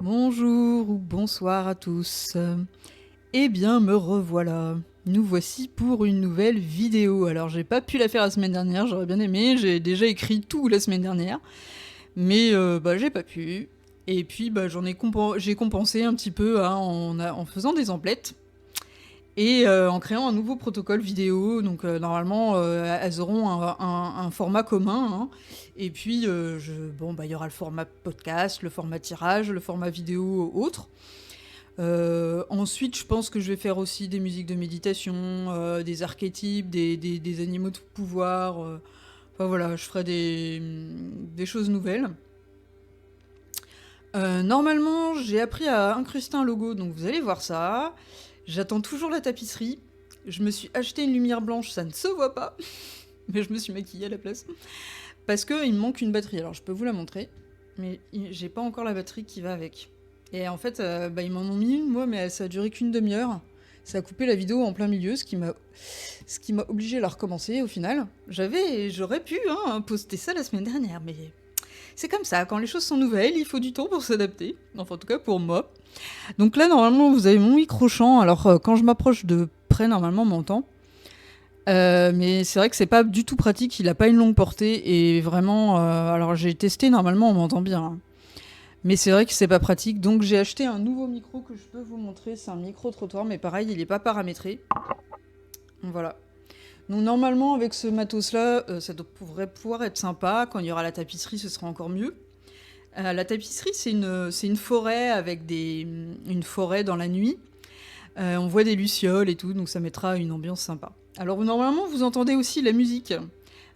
Bonjour ou bonsoir à tous. Eh bien, me revoilà. Nous voici pour une nouvelle vidéo. Alors, j'ai pas pu la faire la semaine dernière, j'aurais bien aimé. J'ai déjà écrit tout la semaine dernière, mais j'ai pas pu. Et puis, j'ai compensé un petit peu hein, en faisant des emplettes et en créant un nouveau protocole vidéo. Donc, normalement, elles auront un format commun. Hein. Et puis, il y aura le format podcast, le format tirage, le format vidéo autre. Ensuite, je pense que je vais faire aussi des musiques de méditation, des archétypes, des animaux de pouvoir. Enfin voilà, je ferai des choses nouvelles. Normalement, j'ai appris à incruster un logo, donc vous allez voir ça. J'attends toujours la tapisserie. Je me suis acheté une lumière blanche, ça ne se voit pas, mais je me suis maquillée à la place. Parce qu'il me manque une batterie, alors je peux vous la montrer, mais j'ai pas encore la batterie qui va avec. Et en fait, ils m'en ont mis une, moi, mais ça a duré qu'une demi-heure. Ça a coupé la vidéo en plein milieu, ce qui m'a obligé à la recommencer au final. J'aurais pu poster ça la semaine dernière, mais c'est comme ça, quand les choses sont nouvelles, il faut du temps pour s'adapter. Enfin, en tout cas pour moi. Donc là, normalement, vous avez mon micro-champ, alors quand je m'approche de près, normalement, on m'entend. Mais c'est vrai que c'est pas du tout pratique, il a pas une longue portée et vraiment. Alors j'ai testé, normalement on m'entend bien. Hein. Mais c'est vrai que c'est pas pratique, donc j'ai acheté un nouveau micro que je peux vous montrer. C'est un micro-trottoir, mais pareil, il est pas paramétré. Voilà. Donc normalement, avec ce matos-là, ça devrait pouvoir être sympa. Quand il y aura la tapisserie, ce sera encore mieux. La tapisserie, c'est une forêt avec une forêt dans la nuit. On voit des lucioles et tout, donc ça mettra une ambiance sympa. Alors normalement, vous entendez aussi la musique.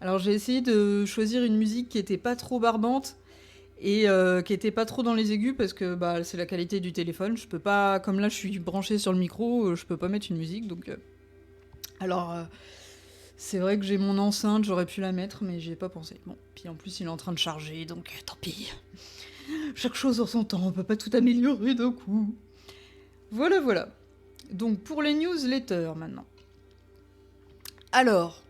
Alors j'ai essayé de choisir une musique qui était pas trop barbante et qui était pas trop dans les aigus parce que c'est la qualité du téléphone. Je peux pas, comme là je suis branchée sur le micro, je peux pas mettre une musique. Donc c'est vrai que j'ai mon enceinte, j'aurais pu la mettre, mais j'y ai pas pensé. Bon, puis en plus il est en train de charger, donc tant pis. Chaque chose en son temps, on peut pas tout améliorer d'un coup. Voilà, voilà. Donc pour les newsletters maintenant. Alors,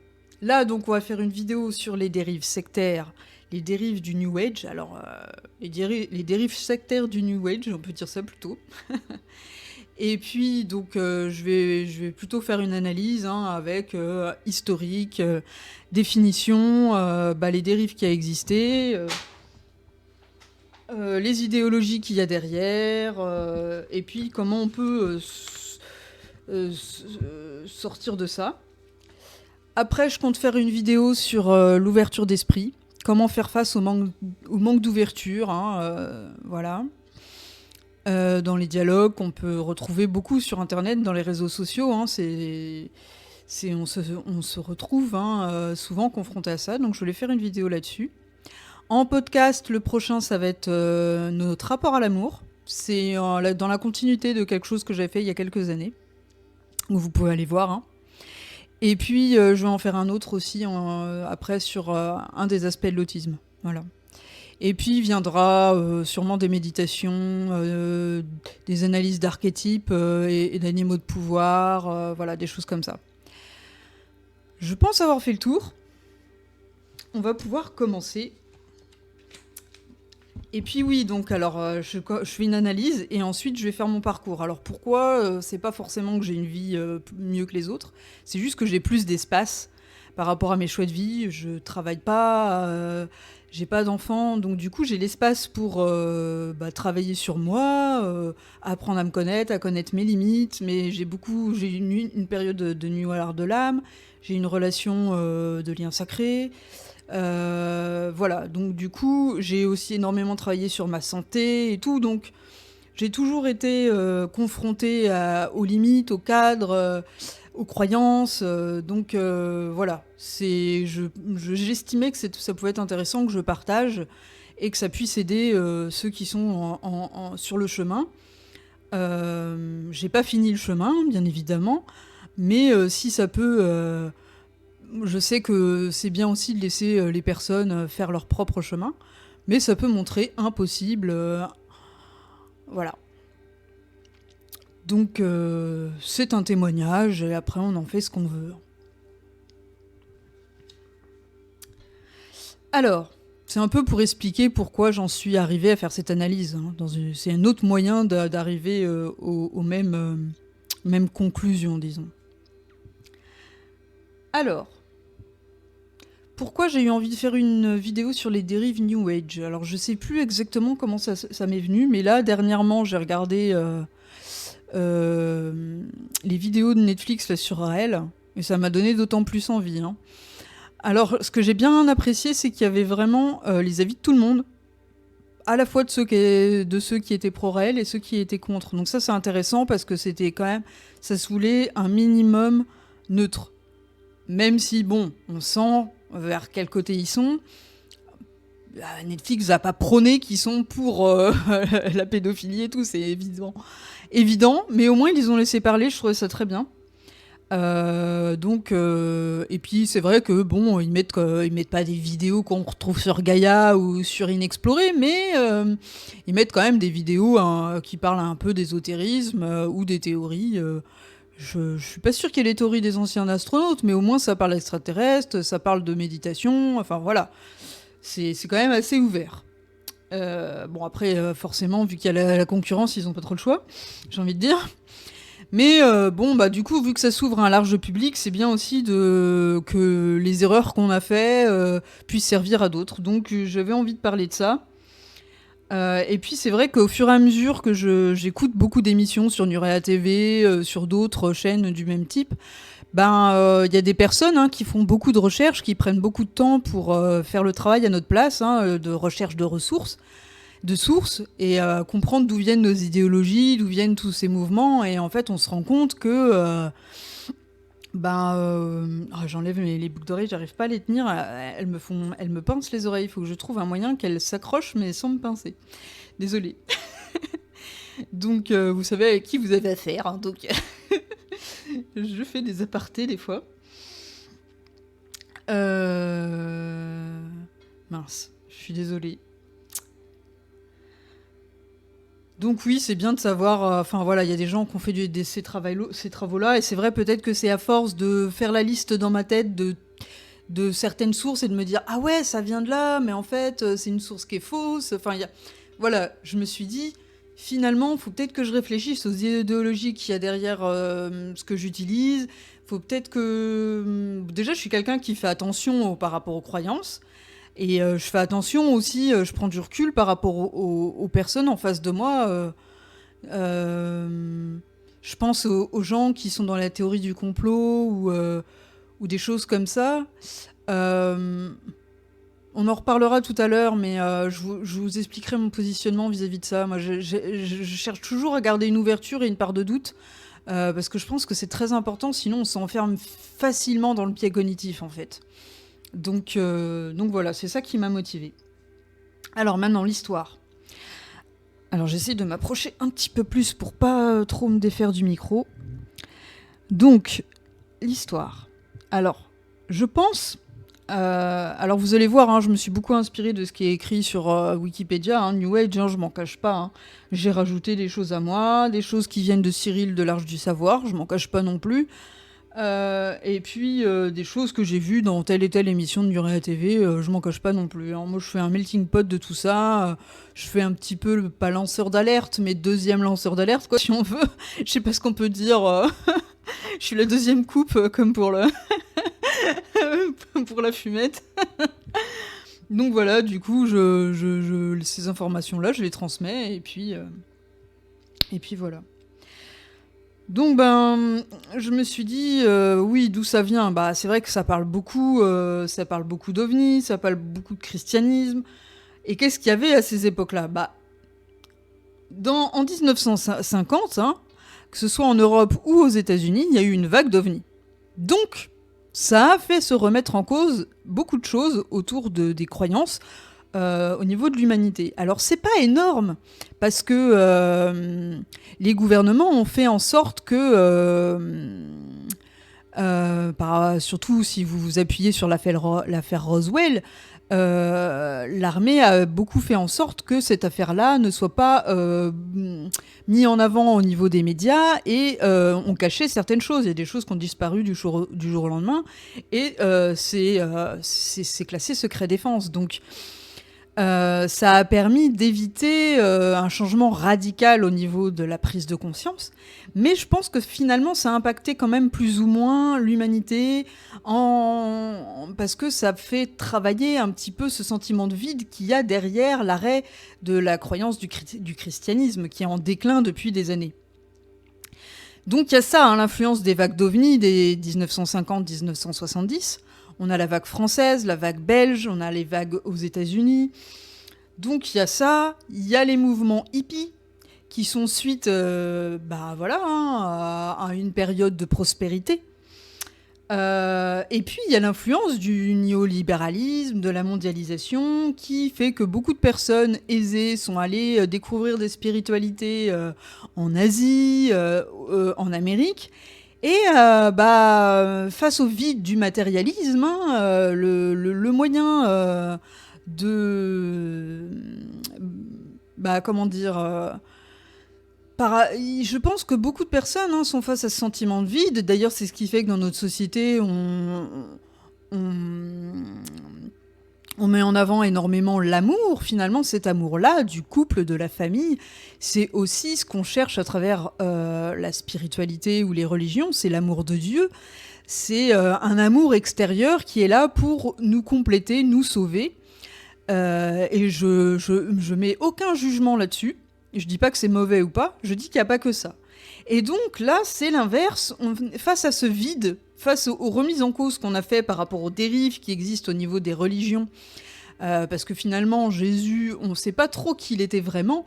là donc on va faire une vidéo sur les dérives sectaires, les dérives du New Age. Alors, les dérives sectaires du New Age, on peut dire ça plutôt. Et puis donc je vais plutôt faire une analyse avec historique, définition, les dérives qui a existé, les idéologies qu'il y a derrière, et puis comment on peut sortir de ça. Après, je compte faire une vidéo sur l'ouverture d'esprit, comment faire face au manque d'ouverture, voilà. Dans les dialogues qu'on peut retrouver beaucoup sur Internet, dans les réseaux sociaux, on se retrouve souvent confronté à ça, donc je voulais faire une vidéo là-dessus. En podcast, le prochain, ça va être notre rapport à l'amour. C'est dans la continuité de quelque chose que j'avais fait il y a quelques années, où vous pouvez aller voir. Hein. Et puis, je vais en faire un autre aussi après sur un des aspects de l'autisme. Voilà. Et puis viendra sûrement des méditations, des analyses d'archétypes et d'animaux de pouvoir, voilà, des choses comme ça. Je pense avoir fait le tour. On va pouvoir commencer. Et puis oui, donc alors je fais une analyse et ensuite je vais faire mon parcours. Alors pourquoi c'est pas forcément que j'ai une vie mieux que les autres, c'est juste que j'ai plus d'espace par rapport à mes choix de vie. Je travaille pas, j'ai pas d'enfants, donc du coup j'ai l'espace pour travailler sur moi, apprendre à me connaître, à connaître mes limites. Mais j'ai une période de nuit à l'art de l'âme, j'ai une relation de lien sacré. Voilà, donc du coup, j'ai aussi énormément travaillé sur ma santé et tout, donc j'ai toujours été confrontée aux limites, aux cadres, aux croyances, donc voilà, j'estimais que ça pouvait être intéressant que je partage et que ça puisse aider ceux qui sont sur le chemin. J'ai pas fini le chemin, bien évidemment, mais si ça peut je sais que c'est bien aussi de laisser les personnes faire leur propre chemin, mais ça peut montrer impossible. Voilà. Donc c'est un témoignage et après on en fait ce qu'on veut. Alors, c'est un peu pour expliquer pourquoi j'en suis arrivée à faire cette analyse. Hein, c'est un autre moyen d'arriver aux mêmes conclusions, disons. Alors, pourquoi j'ai eu envie de faire une vidéo sur les dérives New Age? Alors, je sais plus exactement comment ça m'est venu, mais là, dernièrement, j'ai regardé les vidéos de Netflix là, sur Raël, et ça m'a donné d'autant plus envie. Hein. Alors, ce que j'ai bien apprécié, c'est qu'il y avait vraiment les avis de tout le monde, à la fois de ceux qui étaient pro-Raël et ceux qui étaient contre. Donc ça, c'est intéressant parce que c'était quand même... Ça se voulait un minimum neutre. Même si, bon, on sent vers quel côté ils sont. Netflix n'a pas prôné qu'ils sont pour la pédophilie et tout, c'est évident, mais au moins ils les ont laissé parler, je trouvais ça très bien. Et puis c'est vrai que bon, ils mettent pas des vidéos qu'on retrouve sur Gaïa ou sur Inexploré, mais ils mettent quand même des vidéos qui parlent un peu d'ésotérisme ou des théories. Je suis pas sûre qu'il y ait les théories des anciens astronautes, mais au moins ça parle extraterrestre, ça parle de méditation, enfin voilà. C'est quand même assez ouvert. Bon après, forcément, vu qu'il y a la concurrence, ils ont pas trop le choix, j'ai envie de dire. Mais du coup, vu que ça s'ouvre à un large public, c'est bien aussi que les erreurs qu'on a fait puissent servir à d'autres. Donc j'avais envie de parler de ça. Et puis c'est vrai qu'au fur et à mesure que j'écoute beaucoup d'émissions sur Nurea TV, sur d'autres chaînes du même type, y a des personnes qui font beaucoup de recherches, qui prennent beaucoup de temps pour faire le travail à notre place, de recherche de ressources, de sources, et comprendre d'où viennent nos idéologies, d'où viennent tous ces mouvements. Et en fait, on se rend compte que... j'enlève les boucles d'oreilles, j'arrive pas à les tenir, elles me pincent les oreilles, il faut que je trouve un moyen qu'elles s'accrochent mais sans me pincer. Désolée. Donc vous savez avec qui vous avez affaire, hein, donc je fais des apartés des fois. Mince, je suis désolée. Donc oui, c'est bien de savoir... il y a des gens qui ont fait ces travaux-là, et c'est vrai peut-être que c'est à force de faire la liste dans ma tête de certaines sources et de me dire « Ah ouais, ça vient de là, mais en fait, c'est une source qui est fausse. » Voilà, je me suis dit, finalement, il faut peut-être que je réfléchisse aux idéologies qu'il y a derrière ce que j'utilise. Faut peut-être que... Déjà, je suis quelqu'un qui fait attention par rapport aux croyances. Et je fais attention aussi, je prends du recul par rapport aux personnes en face de moi. Je pense aux gens qui sont dans la théorie du complot ou des choses comme ça. On en reparlera tout à l'heure, mais je vous expliquerai mon positionnement vis-à-vis de ça. Moi, je cherche toujours à garder une ouverture et une part de doute, parce que je pense que c'est très important, sinon on s'enferme facilement dans le biais cognitif, en fait. Donc voilà, c'est ça qui m'a motivée. Alors maintenant, l'histoire. Alors j'essaie de m'approcher un petit peu plus pour pas trop me défaire du micro. Donc, l'histoire. Alors, je pense... alors vous allez voir, je me suis beaucoup inspirée de ce qui est écrit sur Wikipédia, New Age, je m'en cache pas. J'ai rajouté des choses à moi, des choses qui viennent de Cyril de l'Arche du Savoir, je m'en cache pas non plus. Et puis des choses que j'ai vues dans telle et telle émission de Nurea TV, je m'en cache pas non plus. Alors, moi je fais un melting pot de tout ça, je fais un petit peu, pas lanceur d'alerte, mais deuxième lanceur d'alerte, quoi, si on veut. Je sais pas ce qu'on peut dire, je suis la deuxième coupe, comme pour pour la fumette. Donc voilà, du coup, ces informations-là, je les transmets, et puis voilà. Donc je me suis dit oui, d'où ça vient. C'est vrai que ça parle beaucoup d'ovnis, ça parle beaucoup de christianisme. Et qu'est-ce qu'il y avait à ces époques-là ? En 1950, que ce soit en Europe ou aux États-Unis, il y a eu une vague d'ovnis. Donc ça a fait se remettre en cause beaucoup de choses autour des croyances au niveau de l'humanité. Alors c'est pas énorme, parce que les gouvernements ont fait en sorte que, surtout si vous vous appuyez sur l'affaire Roswell, l'armée a beaucoup fait en sorte que cette affaire-là ne soit pas mise en avant au niveau des médias, et on cachait certaines choses. Il y a des choses qui ont disparu du jour au lendemain, et c'est classé secret défense. Donc Ça a permis d'éviter un changement radical au niveau de la prise de conscience, mais je pense que finalement ça a impacté quand même plus ou moins l'humanité parce que ça fait travailler un petit peu ce sentiment de vide qu'il y a derrière l'arrêt de la croyance du christianisme qui est en déclin depuis des années. Donc il y a ça, hein, l'influence des vagues d'OVNI des 1950-1970. On a la vague française, la vague belge, on a les vagues aux États-Unis. Donc il y a ça, il y a les mouvements hippies qui sont suite à une période de prospérité. Et puis il y a l'influence du néolibéralisme, de la mondialisation, qui fait que beaucoup de personnes aisées sont allées découvrir des spiritualités en Asie, en Amérique. Et face au vide du matérialisme, hein, le moyen je pense que beaucoup de personnes sont face à ce sentiment de vide. D'ailleurs, c'est ce qui fait que dans notre société, on met en avant énormément l'amour. Finalement, cet amour-là, du couple, de la famille, c'est aussi ce qu'on cherche à travers la spiritualité ou les religions. C'est l'amour de Dieu. C'est un amour extérieur qui est là pour nous compléter, nous sauver. Et je mets aucun jugement là-dessus. Je dis pas que c'est mauvais ou pas, je dis qu'il n'y a pas que ça. Et donc là, c'est l'inverse. Face à ce vide, face aux remises en cause qu'on a fait par rapport aux dérives qui existent au niveau des religions, parce que finalement, Jésus, on ne sait pas trop qui il était vraiment.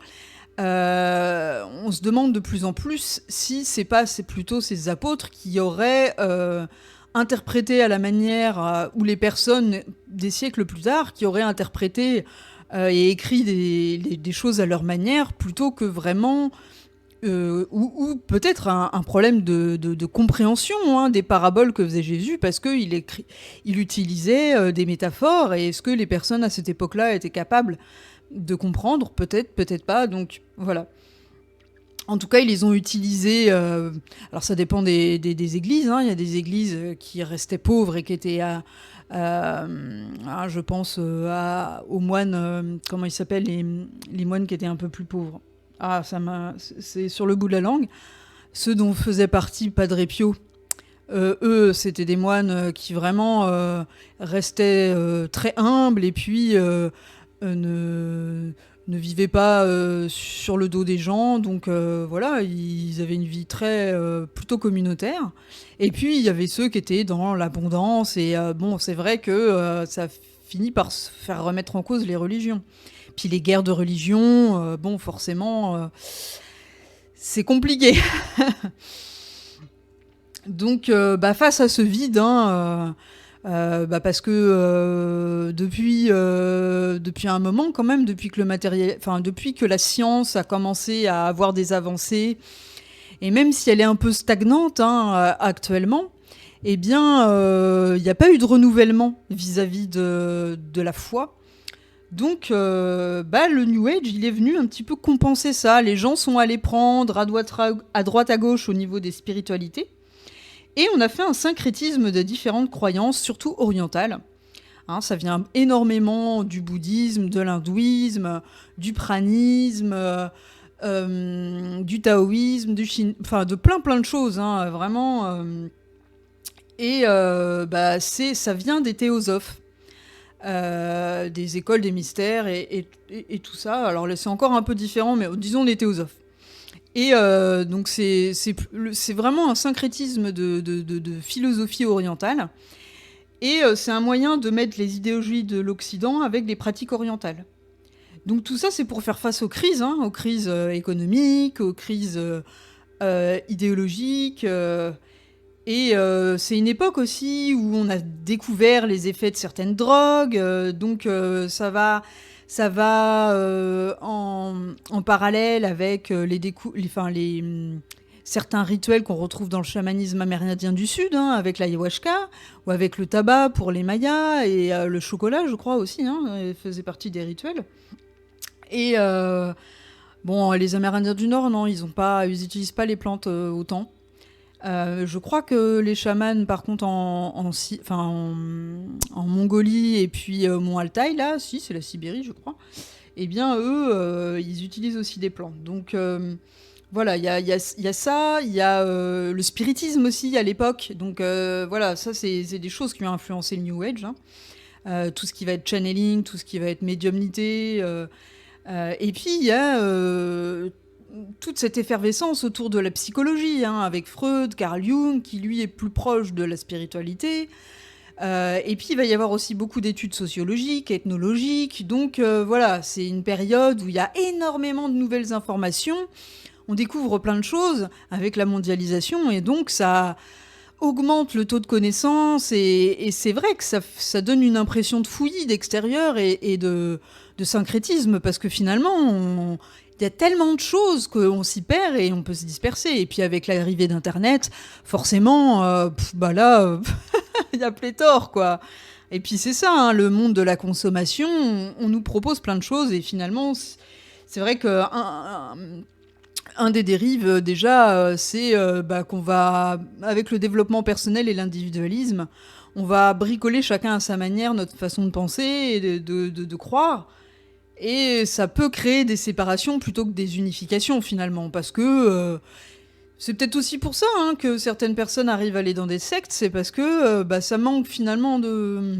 On se demande de plus en plus si c'est plutôt ces apôtres qui auraient interprété à la manière où les personnes des siècles plus tard, qui auraient interprété et écrit des choses à leur manière, plutôt que vraiment ou peut-être un problème de compréhension des paraboles que faisait Jésus, parce qu'il utilisait des métaphores, et est-ce que les personnes à cette époque-là étaient capables de comprendre? Peut-être, peut-être pas, donc voilà. En tout cas, ils les ont utilisés. Alors, ça dépend des églises. Hein. Il y a des églises qui restaient pauvres et qui étaient je pense aux moines. Comment ils s'appellent, les moines qui étaient un peu plus pauvres. Ah, c'est sur le bout de la langue. Ceux dont faisait partie Padre Pio. Eux, c'était des moines qui vraiment restaient très humbles et puis ne vivaient pas sur le dos des gens, donc voilà, ils avaient une vie très plutôt communautaire. Et puis il y avait ceux qui étaient dans l'abondance, et c'est vrai que ça finit par se faire remettre en cause les religions. Puis les guerres de religion, forcément, c'est compliqué. Donc face à ce vide, parce que depuis un moment quand même, depuis que la science a commencé à avoir des avancées, et même si elle est un peu stagnante actuellement, eh bien il n'y a pas eu de renouvellement vis-à-vis de la foi. Donc le New Age, il est venu un petit peu compenser ça. Les gens sont allés prendre à droite à gauche au niveau des spiritualités. Et on a fait un syncrétisme de différentes croyances, surtout orientales. Ça vient énormément du bouddhisme, de l'hindouisme, du pranisme, du taoïsme, de plein de choses, vraiment. Et ça vient des théosophes, des écoles des mystères et tout ça. Alors là, c'est encore un peu différent, mais disons les théosophes. Et donc c'est vraiment un syncrétisme de philosophie orientale. Et c'est un moyen de mettre les idéologies de l'Occident avec les pratiques orientales. Donc tout ça, c'est pour faire face aux crises économiques, aux crises idéologiques. Et c'est une époque aussi où on a découvert les effets de certaines drogues. Donc ça va en parallèle avec certains rituels qu'on retrouve dans le chamanisme amérindien du Sud, avec l'ayahuasca, ou avec le tabac pour les Mayas, et le chocolat, je crois aussi, faisait partie des rituels. Et les Amérindiens du Nord, non, ils n'utilisent pas les plantes autant. Je crois que les chamans, par contre, en Mongolie et puis Mont Altaï, là, si, c'est la Sibérie, je crois, eh bien, eux, ils utilisent aussi des plantes. Donc, voilà, il y a ça, il y a le spiritisme aussi à l'époque. Donc, voilà, ça, c'est des choses qui ont influencé le New Age, hein. Tout ce qui va être channeling, tout ce qui va être médiumnité. Et puis, il y a toute cette effervescence autour de la psychologie, hein, avec Freud, Carl Jung, qui lui est plus proche de la spiritualité. Et puis il va y avoir aussi beaucoup d'études sociologiques, ethnologiques. Donc voilà, c'est une période où il y a énormément de nouvelles informations. On découvre plein de choses avec la mondialisation et donc ça augmente le taux de connaissance et c'est vrai que ça donne une impression de fouillis d'extérieur et de syncrétisme parce que finalement il y a tellement de choses qu'on s'y perd et on peut se disperser. Et puis avec l'arrivée d'Internet, forcément, bah là, il y a pléthore, quoi. Et puis c'est ça, hein, le monde de la consommation, on nous propose plein de choses et finalement, c'est vrai que un des dérives déjà, c'est bah, qu'on va, avec le développement personnel et l'individualisme, on va bricoler chacun à sa manière notre façon de penser et de croire. Et ça peut créer des séparations plutôt que des unifications finalement, parce que c'est peut-être aussi pour ça, hein, que certaines personnes arrivent à aller dans des sectes, c'est parce que bah, ça manque finalement de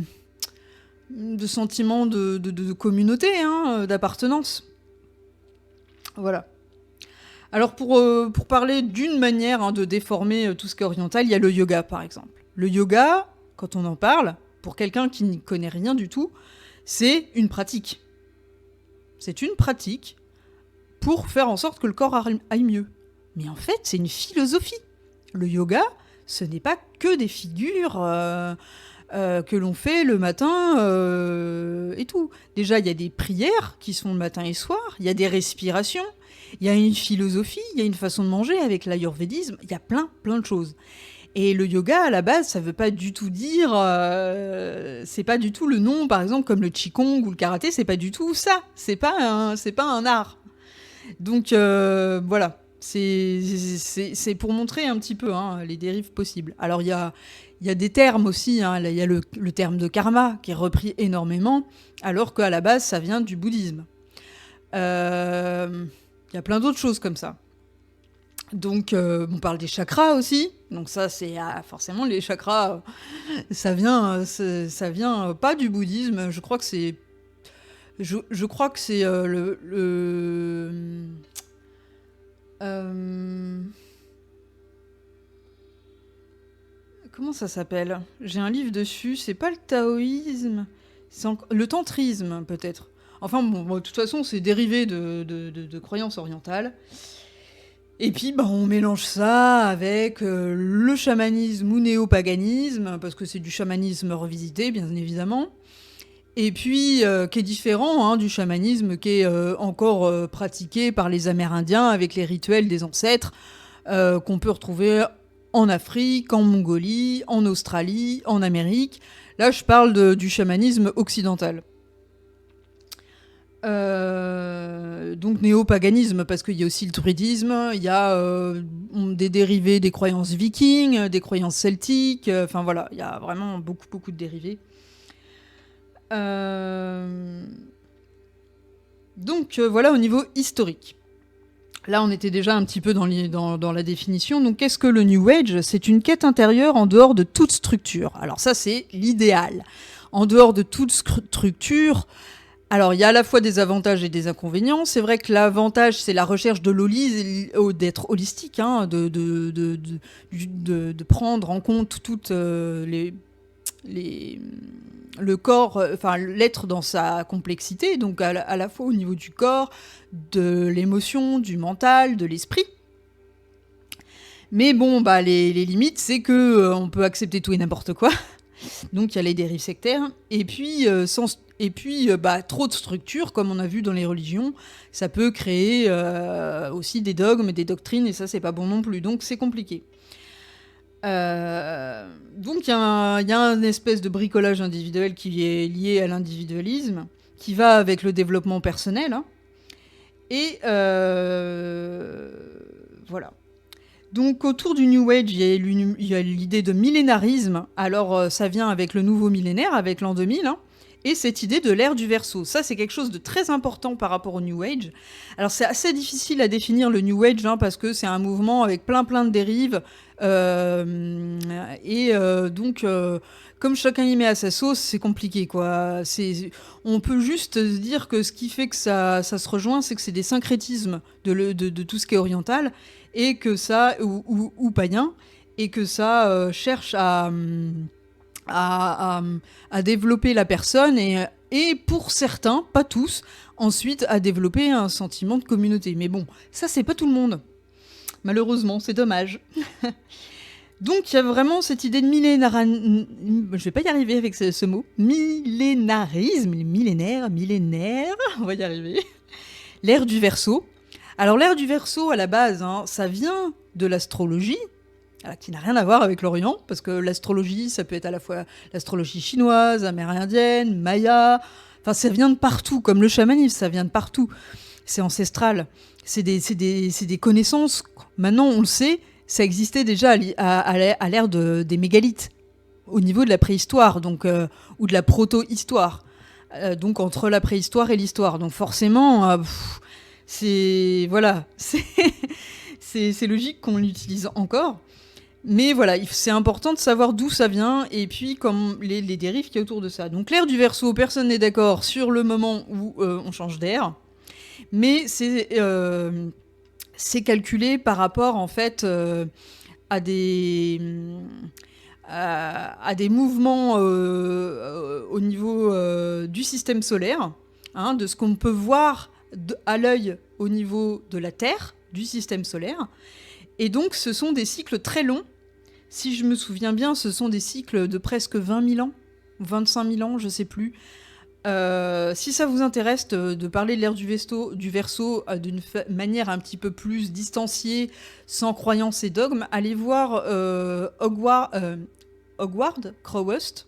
sentiment de communauté, hein, d'appartenance. Voilà. Alors pour parler d'une manière, hein, de déformer tout ce qui est oriental, il y a le yoga par exemple. Le yoga, quand on en parle, pour quelqu'un qui n'y connaît rien du tout, c'est une pratique. C'est une pratique pour faire en sorte que le corps aille mieux. Mais en fait, c'est une philosophie. Le yoga, ce n'est pas que des figures que l'on fait le matin et tout. Déjà, il y a des prières qui sont le matin et soir, il y a des respirations, il y a une philosophie, il y a une façon de manger avec l'ayurvédisme, il y a plein de choses. Et le yoga, à la base, ça veut pas du tout dire... c'est pas du tout le nom, par exemple, comme le qigong ou le karaté, c'est pas du tout ça. C'est pas un art. Donc, voilà. C'est pour montrer un petit peu, hein, les dérives possibles. Alors, il y a des termes aussi, hein. Il y a le terme de karma, qui est repris énormément, alors qu'à la base, ça vient du bouddhisme. Il y a plein d'autres choses comme ça. Donc, on parle des chakras aussi. Donc ça, c'est forcément les chakras. Ça vient pas du bouddhisme. Je crois que c'est, je crois que c'est comment ça s'appelle ? J'ai un livre dessus. C'est pas le taoïsme. C'est le tantrisme peut-être. Enfin bon, de toute façon, c'est dérivé de croyances orientales. Et puis, bah, on mélange ça avec le chamanisme ou néopaganisme, parce que c'est du chamanisme revisité, bien évidemment. Et puis, qui est différent, hein, du chamanisme qui est encore pratiqué par les Amérindiens avec les rituels des ancêtres, qu'on peut retrouver en Afrique, en Mongolie, en Australie, en Amérique. Là, je parle du chamanisme occidental. Donc néopaganisme, parce qu'il y a aussi le druidisme, il y a des dérivés des croyances vikings, des croyances celtiques, enfin voilà, il y a vraiment beaucoup de dérivés. Donc voilà au niveau historique. Là, on était déjà un petit peu dans la définition. Donc, qu'est-ce que le New Age ? C'est une quête intérieure en dehors de toute structure. Alors ça, c'est l'idéal. En dehors de toute structure... Alors, il y a à la fois des avantages et des inconvénients. C'est vrai que l'avantage, c'est la recherche de d'être holistique, hein, de prendre en compte toutes le corps, enfin l'être dans sa complexité, donc à la fois au niveau du corps, de l'émotion, du mental, de l'esprit. Mais bon, bah les limites, c'est que on peut accepter tout et n'importe quoi. Donc il y a les dérives sectaires. Et puis, trop de structures, comme on a vu dans les religions, ça peut créer aussi des dogmes et des doctrines, et ça, c'est pas bon non plus. Donc c'est compliqué. Donc il y a un espèce de bricolage individuel qui est lié à l'individualisme, qui va avec le développement personnel. Hein. Et voilà. Donc autour du New Age, il y a l'idée de millénarisme. Alors ça vient avec le nouveau millénaire, avec l'an 2000, hein, et cette idée de l'ère du Verseau. Ça, c'est quelque chose de très important par rapport au New Age. Alors c'est assez difficile à définir le New Age, hein, parce que c'est un mouvement avec plein de dérives. Donc, comme chacun y met à sa sauce, c'est compliqué, quoi. On peut juste dire que ce qui fait que ça se rejoint, c'est que c'est des syncrétismes de tout ce qui est oriental, et que ça, ou païen, et que ça cherche à, à développer la personne, et pour certains, pas tous, ensuite à développer un sentiment de communauté. Mais bon, ça c'est pas tout le monde. Malheureusement, c'est dommage. Donc il y a vraiment cette idée de millénarisme, je vais pas y arriver avec ce mot, millénarisme, millénaire, on va y arriver. L'ère du Verseau. Alors l'ère du Verseau, à la base, hein, ça vient de l'astrologie, qui n'a rien à voir avec l'Orient, parce que l'astrologie, ça peut être à la fois l'astrologie chinoise, amérindienne, maya, enfin ça vient de partout, comme le chamanisme, ça vient de partout. C'est ancestral, c'est des connaissances, maintenant on le sait, ça existait déjà à l'ère des mégalithes, au niveau de la préhistoire, donc, ou de la proto-histoire, donc entre la préhistoire et l'histoire. Donc forcément, c'est logique qu'on l'utilise encore. Mais voilà, c'est important de savoir d'où ça vient et puis comme les dérives qu'il y a autour de ça. Donc l'ère du Verseau, personne n'est d'accord sur le moment où on change d'ère, mais c'est calculé par rapport en fait à des mouvements au niveau du système solaire, hein, de ce qu'on peut voir à l'œil au niveau de la Terre, du système solaire. Et donc ce sont des cycles très longs. Si je me souviens bien, ce sont des cycles de presque 20 000 ans, 25 000 ans, je sais plus. Si ça vous intéresse de parler de l'ère du Verseau d'une manière un petit peu plus distanciée, sans croyance et dogme, allez voir Howard Crowhurst,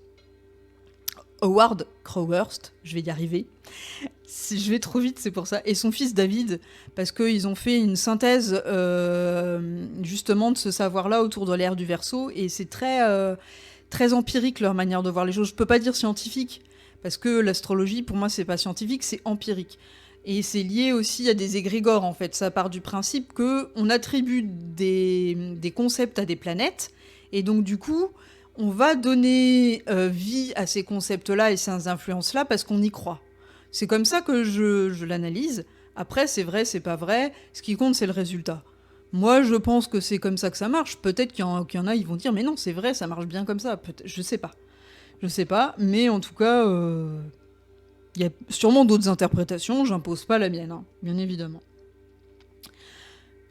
je vais y arriver. Je vais trop vite, c'est pour ça. Et son fils David, parce qu'ils ont fait une synthèse justement de ce savoir-là autour de l'ère du Verseau, et c'est très empirique leur manière de voir les choses. Je peux pas dire scientifique, parce que l'astrologie, pour moi, c'est pas scientifique, c'est empirique. Et c'est lié aussi à des égrégores, en fait. Ça part du principe qu'on attribue des concepts à des planètes, et donc du coup, on va donner vie à ces concepts-là et ces influences-là parce qu'on y croit. C'est comme ça que je l'analyse. Après, c'est vrai, c'est pas vrai. Ce qui compte, c'est le résultat. Moi, je pense que c'est comme ça que ça marche. Peut-être qu'il y en a, ils vont dire, mais non, c'est vrai, ça marche bien comme ça. Je sais pas. Je sais pas, mais en tout cas, il y a sûrement d'autres interprétations. J'impose pas la mienne, hein, bien évidemment.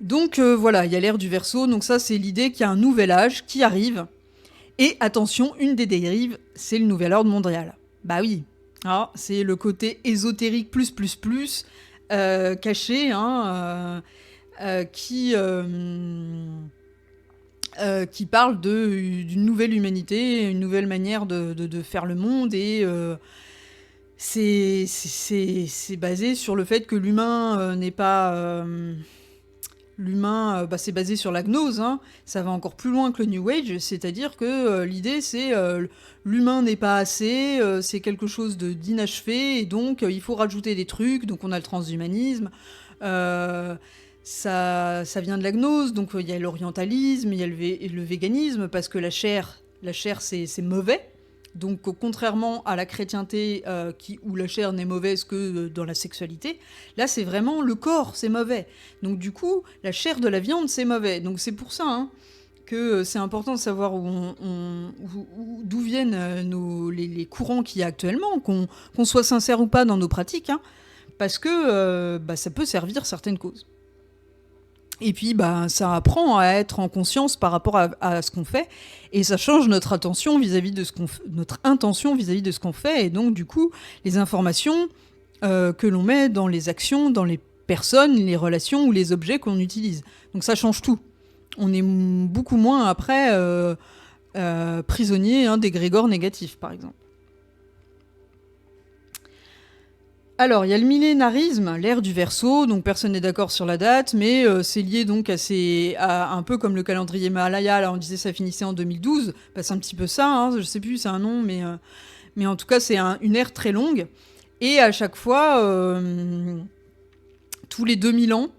Donc voilà, il y a l'ère du Verseau. Donc ça, c'est l'idée qu'il y a un nouvel âge qui arrive. Et attention, une des dérives, c'est le nouvel ordre mondial. Bah oui, ah, c'est le côté ésotérique plus, caché, hein, qui parle d'une nouvelle humanité, une nouvelle manière de faire le monde, et c'est basé sur le fait que l'humain n'est pas... L'humain, c'est basé sur la gnose, hein. Ça va encore plus loin que le New Age, c'est-à-dire que l'idée c'est l'humain n'est pas assez, c'est quelque chose d'inachevé, et donc il faut rajouter des trucs, donc on a le transhumanisme, ça vient de la gnose, donc il y a l'orientalisme, il y a le véganisme, parce que la chair c'est mauvais. Donc, contrairement à la chrétienté où la chair n'est mauvaise que dans la sexualité, là, c'est vraiment le corps, c'est mauvais. Donc, du coup, la chair de la viande, c'est mauvais. Donc, c'est pour ça hein, que c'est important de savoir d'où viennent les courants qu'il y a actuellement, qu'on soit sincère ou pas dans nos pratiques, hein, parce que ça peut servir certaines causes. Et puis, ça apprend à être en conscience par rapport à ce qu'on fait, et ça change notre attention vis-à-vis de notre intention vis-à-vis de ce qu'on fait, et donc du coup, les informations que l'on met dans les actions, dans les personnes, les relations ou les objets qu'on utilise. Donc ça change tout. On est beaucoup moins après prisonnier des grégores négatifs, par exemple. Alors, il y a le millénarisme, l'ère du Verseau, donc personne n'est d'accord sur la date, mais c'est lié donc à un peu comme le calendrier Mahalaya, là on disait ça finissait en 2012, bah, c'est un petit peu ça, hein, je sais plus, c'est un nom, mais en tout cas c'est une ère très longue, et à chaque fois, tous les 2000 ans,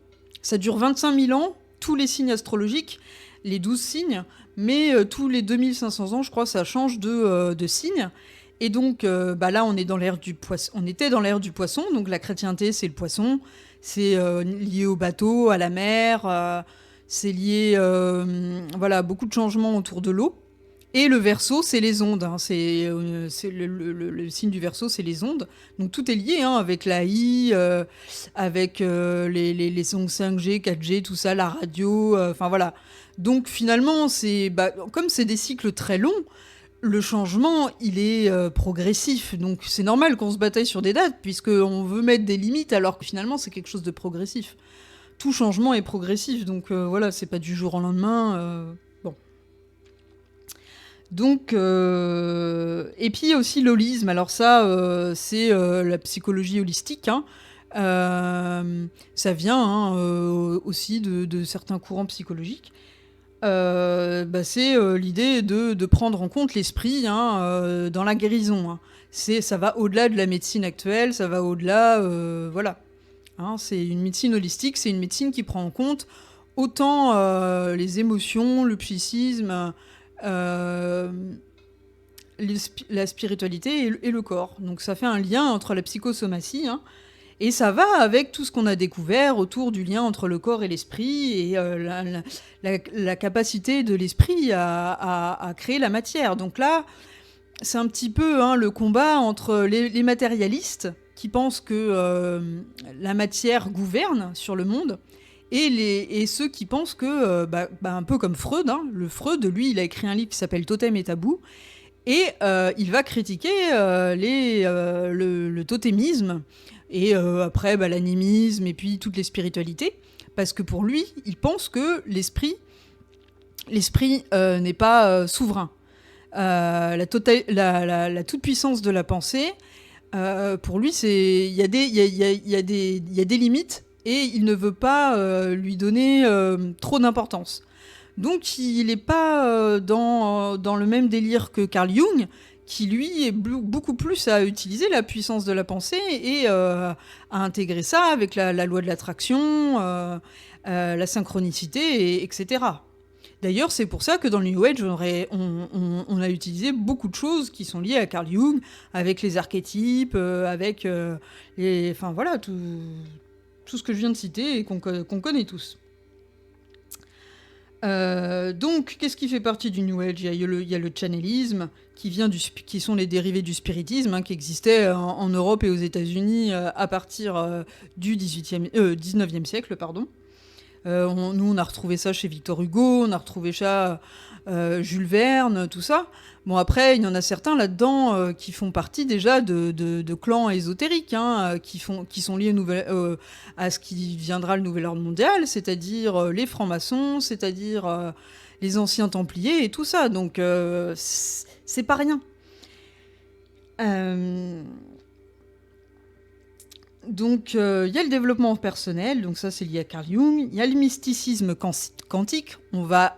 ça dure 25 000 ans, tous les signes astrologiques, les 12 signes, mais tous les 2500 ans, je crois, ça change de signe. Et donc, bah là, on est dans l'ère du poisson. On était dans l'ère du poisson, donc la chrétienté, c'est le poisson. C'est lié au bateau, à la mer. C'est lié, voilà, beaucoup de changements autour de l'eau. Et le Verseau, c'est les ondes. Hein. C'est le signe du Verseau, c'est les ondes. Donc tout est lié, hein, avec l'AI, avec les ondes 5G, 4G, tout ça, la radio. Enfin voilà. Donc finalement, comme c'est des cycles très longs, le changement, il est progressif. Donc c'est normal qu'on se bataille sur des dates, puisqu'on veut mettre des limites, alors que finalement, c'est quelque chose de progressif. Tout changement est progressif. Donc voilà, c'est pas du jour au lendemain. Bon. Donc, et puis il y a aussi l'holisme. Alors ça, c'est la psychologie holistique. Hein. Ça vient hein, aussi de certains courants psychologiques. Bah, c'est l'idée de prendre en compte l'esprit hein, dans la guérison. Hein. Ça va au-delà de la médecine actuelle, ça va au-delà, voilà. Hein, c'est une médecine holistique, c'est une médecine qui prend en compte autant les émotions, le psychisme, euh, la spiritualité et le corps. Donc ça fait un lien entre la psychosomatie, hein, et ça va avec tout ce qu'on a découvert autour du lien entre le corps et l'esprit et la capacité de l'esprit à créer la matière. Donc là, c'est un petit peu hein, le combat entre les matérialistes qui pensent que la matière gouverne sur le monde et ceux qui pensent que, un peu comme Freud, hein, le Freud, lui, il a écrit un livre qui s'appelle Totem et Tabou, et il va critiquer le totémisme, et après l'animisme, et puis toutes les spiritualités, parce que pour lui, il pense que l'esprit n'est pas souverain. La toute-puissance de la pensée, pour lui, il y a des limites, et il ne veut pas lui donner trop d'importance. Donc il n'est pas dans le même délire que Carl Jung, qui lui est beaucoup plus à utiliser la puissance de la pensée et à intégrer ça avec la loi de l'attraction, la synchronicité, etc. D'ailleurs, c'est pour ça que dans le New Age, on a utilisé beaucoup de choses qui sont liées à Carl Jung, avec les archétypes, avec enfin voilà, tout ce que je viens de citer et qu'on connaît tous. Donc, qu'est-ce qui fait partie du New Age ? Il y a le channelisme, qui sont les dérivés du spiritisme, hein, qui existaient en Europe et aux États-Unis à partir du 19e siècle. Pardon. Nous, on a retrouvé ça chez Victor Hugo, on a retrouvé ça Jules Verne, tout ça. Bon, après, il y en a certains là-dedans qui font partie déjà de clans ésotériques, hein, qui sont liés à ce qui viendra le nouvel ordre mondial, c'est-à-dire les francs-maçons, c'est-à-dire les anciens templiers et tout ça. Donc, c'est pas rien. Donc, il y a le développement personnel, donc ça c'est lié à Carl Jung. Il y a le mysticisme quantique. On va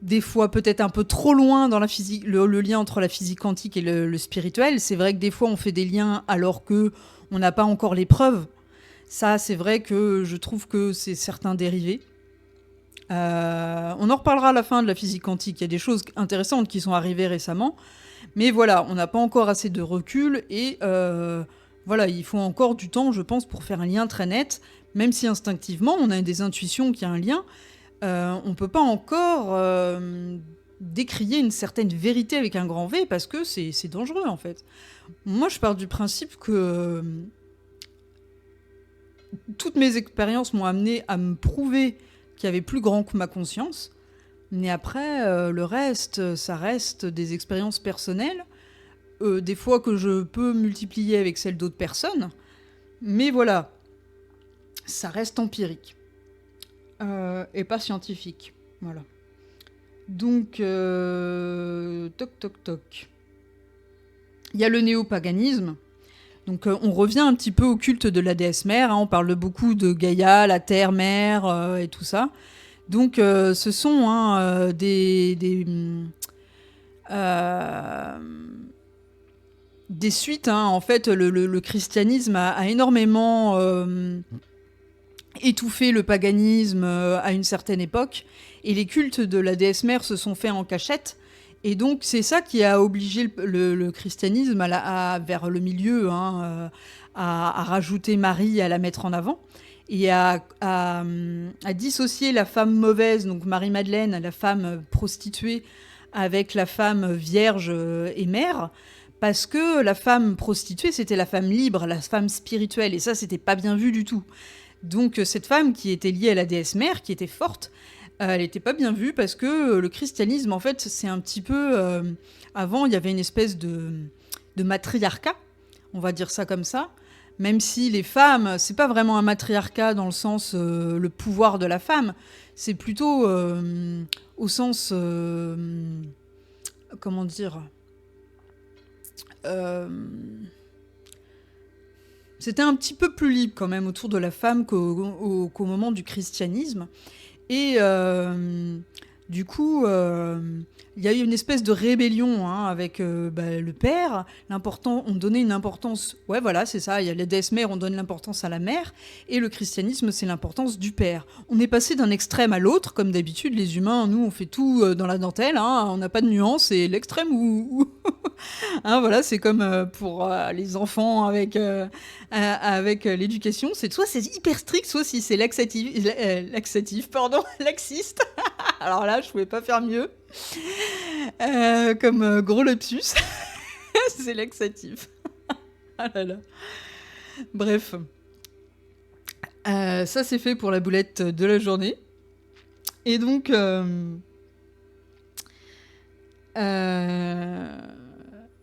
des fois peut-être un peu trop loin dans la physique, le lien entre la physique quantique et le spirituel. C'est vrai que des fois on fait des liens alors que on n'a pas encore les preuves. Ça, c'est vrai que je trouve que c'est certains dérivés. On en reparlera à la fin de la physique quantique. Il y a des choses intéressantes qui sont arrivées récemment. Mais voilà, on n'a pas encore assez de recul et voilà, il faut encore du temps, je pense, pour faire un lien très net. Même si instinctivement, on a des intuitions qu'il y a un lien, on ne peut pas encore décrier une certaine vérité avec un grand V parce que c'est dangereux en fait. Moi, je pars du principe que toutes mes expériences m'ont amené à me prouver qu'il y avait plus grand que ma conscience. Mais après, le reste, ça reste des expériences personnelles, des fois que je peux multiplier avec celles d'autres personnes. Mais voilà, ça reste empirique. Et pas scientifique. Voilà. Donc, toc toc toc. Il y a le néopaganisme. Donc on revient un petit peu au culte de la déesse mère, hein, on parle beaucoup de Gaïa, la terre-mère et tout ça. Donc ce sont euh, des suites. Hein. En fait, le christianisme a énormément étouffé le paganisme à une certaine époque, et les cultes de la déesse mère se sont faits en cachette. Et donc c'est ça qui a obligé le christianisme vers le milieu, hein, à rajouter Marie, à la mettre en avant, et à dissocier la femme mauvaise, donc Marie-Madeleine, la femme prostituée, avec la femme vierge et mère, parce que la femme prostituée, c'était la femme libre, la femme spirituelle, et ça, c'était pas bien vu du tout. Donc cette femme qui était liée à la déesse mère, qui était forte, elle n'était pas bien vue parce que le christianisme, en fait, c'est un petit peu... avant, il y avait une espèce de matriarcat, on va dire ça comme ça, même si les femmes, c'est pas vraiment un matriarcat dans le sens le pouvoir de la femme, c'est plutôt au sens... comment dire c'était un petit peu plus libre quand même autour de la femme qu'au moment du christianisme. Et du coup, il y a eu une espèce de rébellion avec le père. On donnait une importance... Ouais, voilà, c'est ça. Il y a la déesse mère, on donne l'importance à la mère. Et le christianisme, c'est l'importance du père. On est passé d'un extrême à l'autre. Comme d'habitude, les humains, nous, on fait tout dans la dentelle. Hein, on n'a pas de nuance. Et l'extrême hein, voilà, c'est comme pour les enfants avec l'éducation. Soit c'est hyper strict, soit si c'est laxatif, pardon, laxiste. Alors là, je pouvais pas faire mieux. Comme gros lapsus. C'est laxatif. Ah là là. Bref. Ça, c'est fait pour la boulette de la journée. Et donc...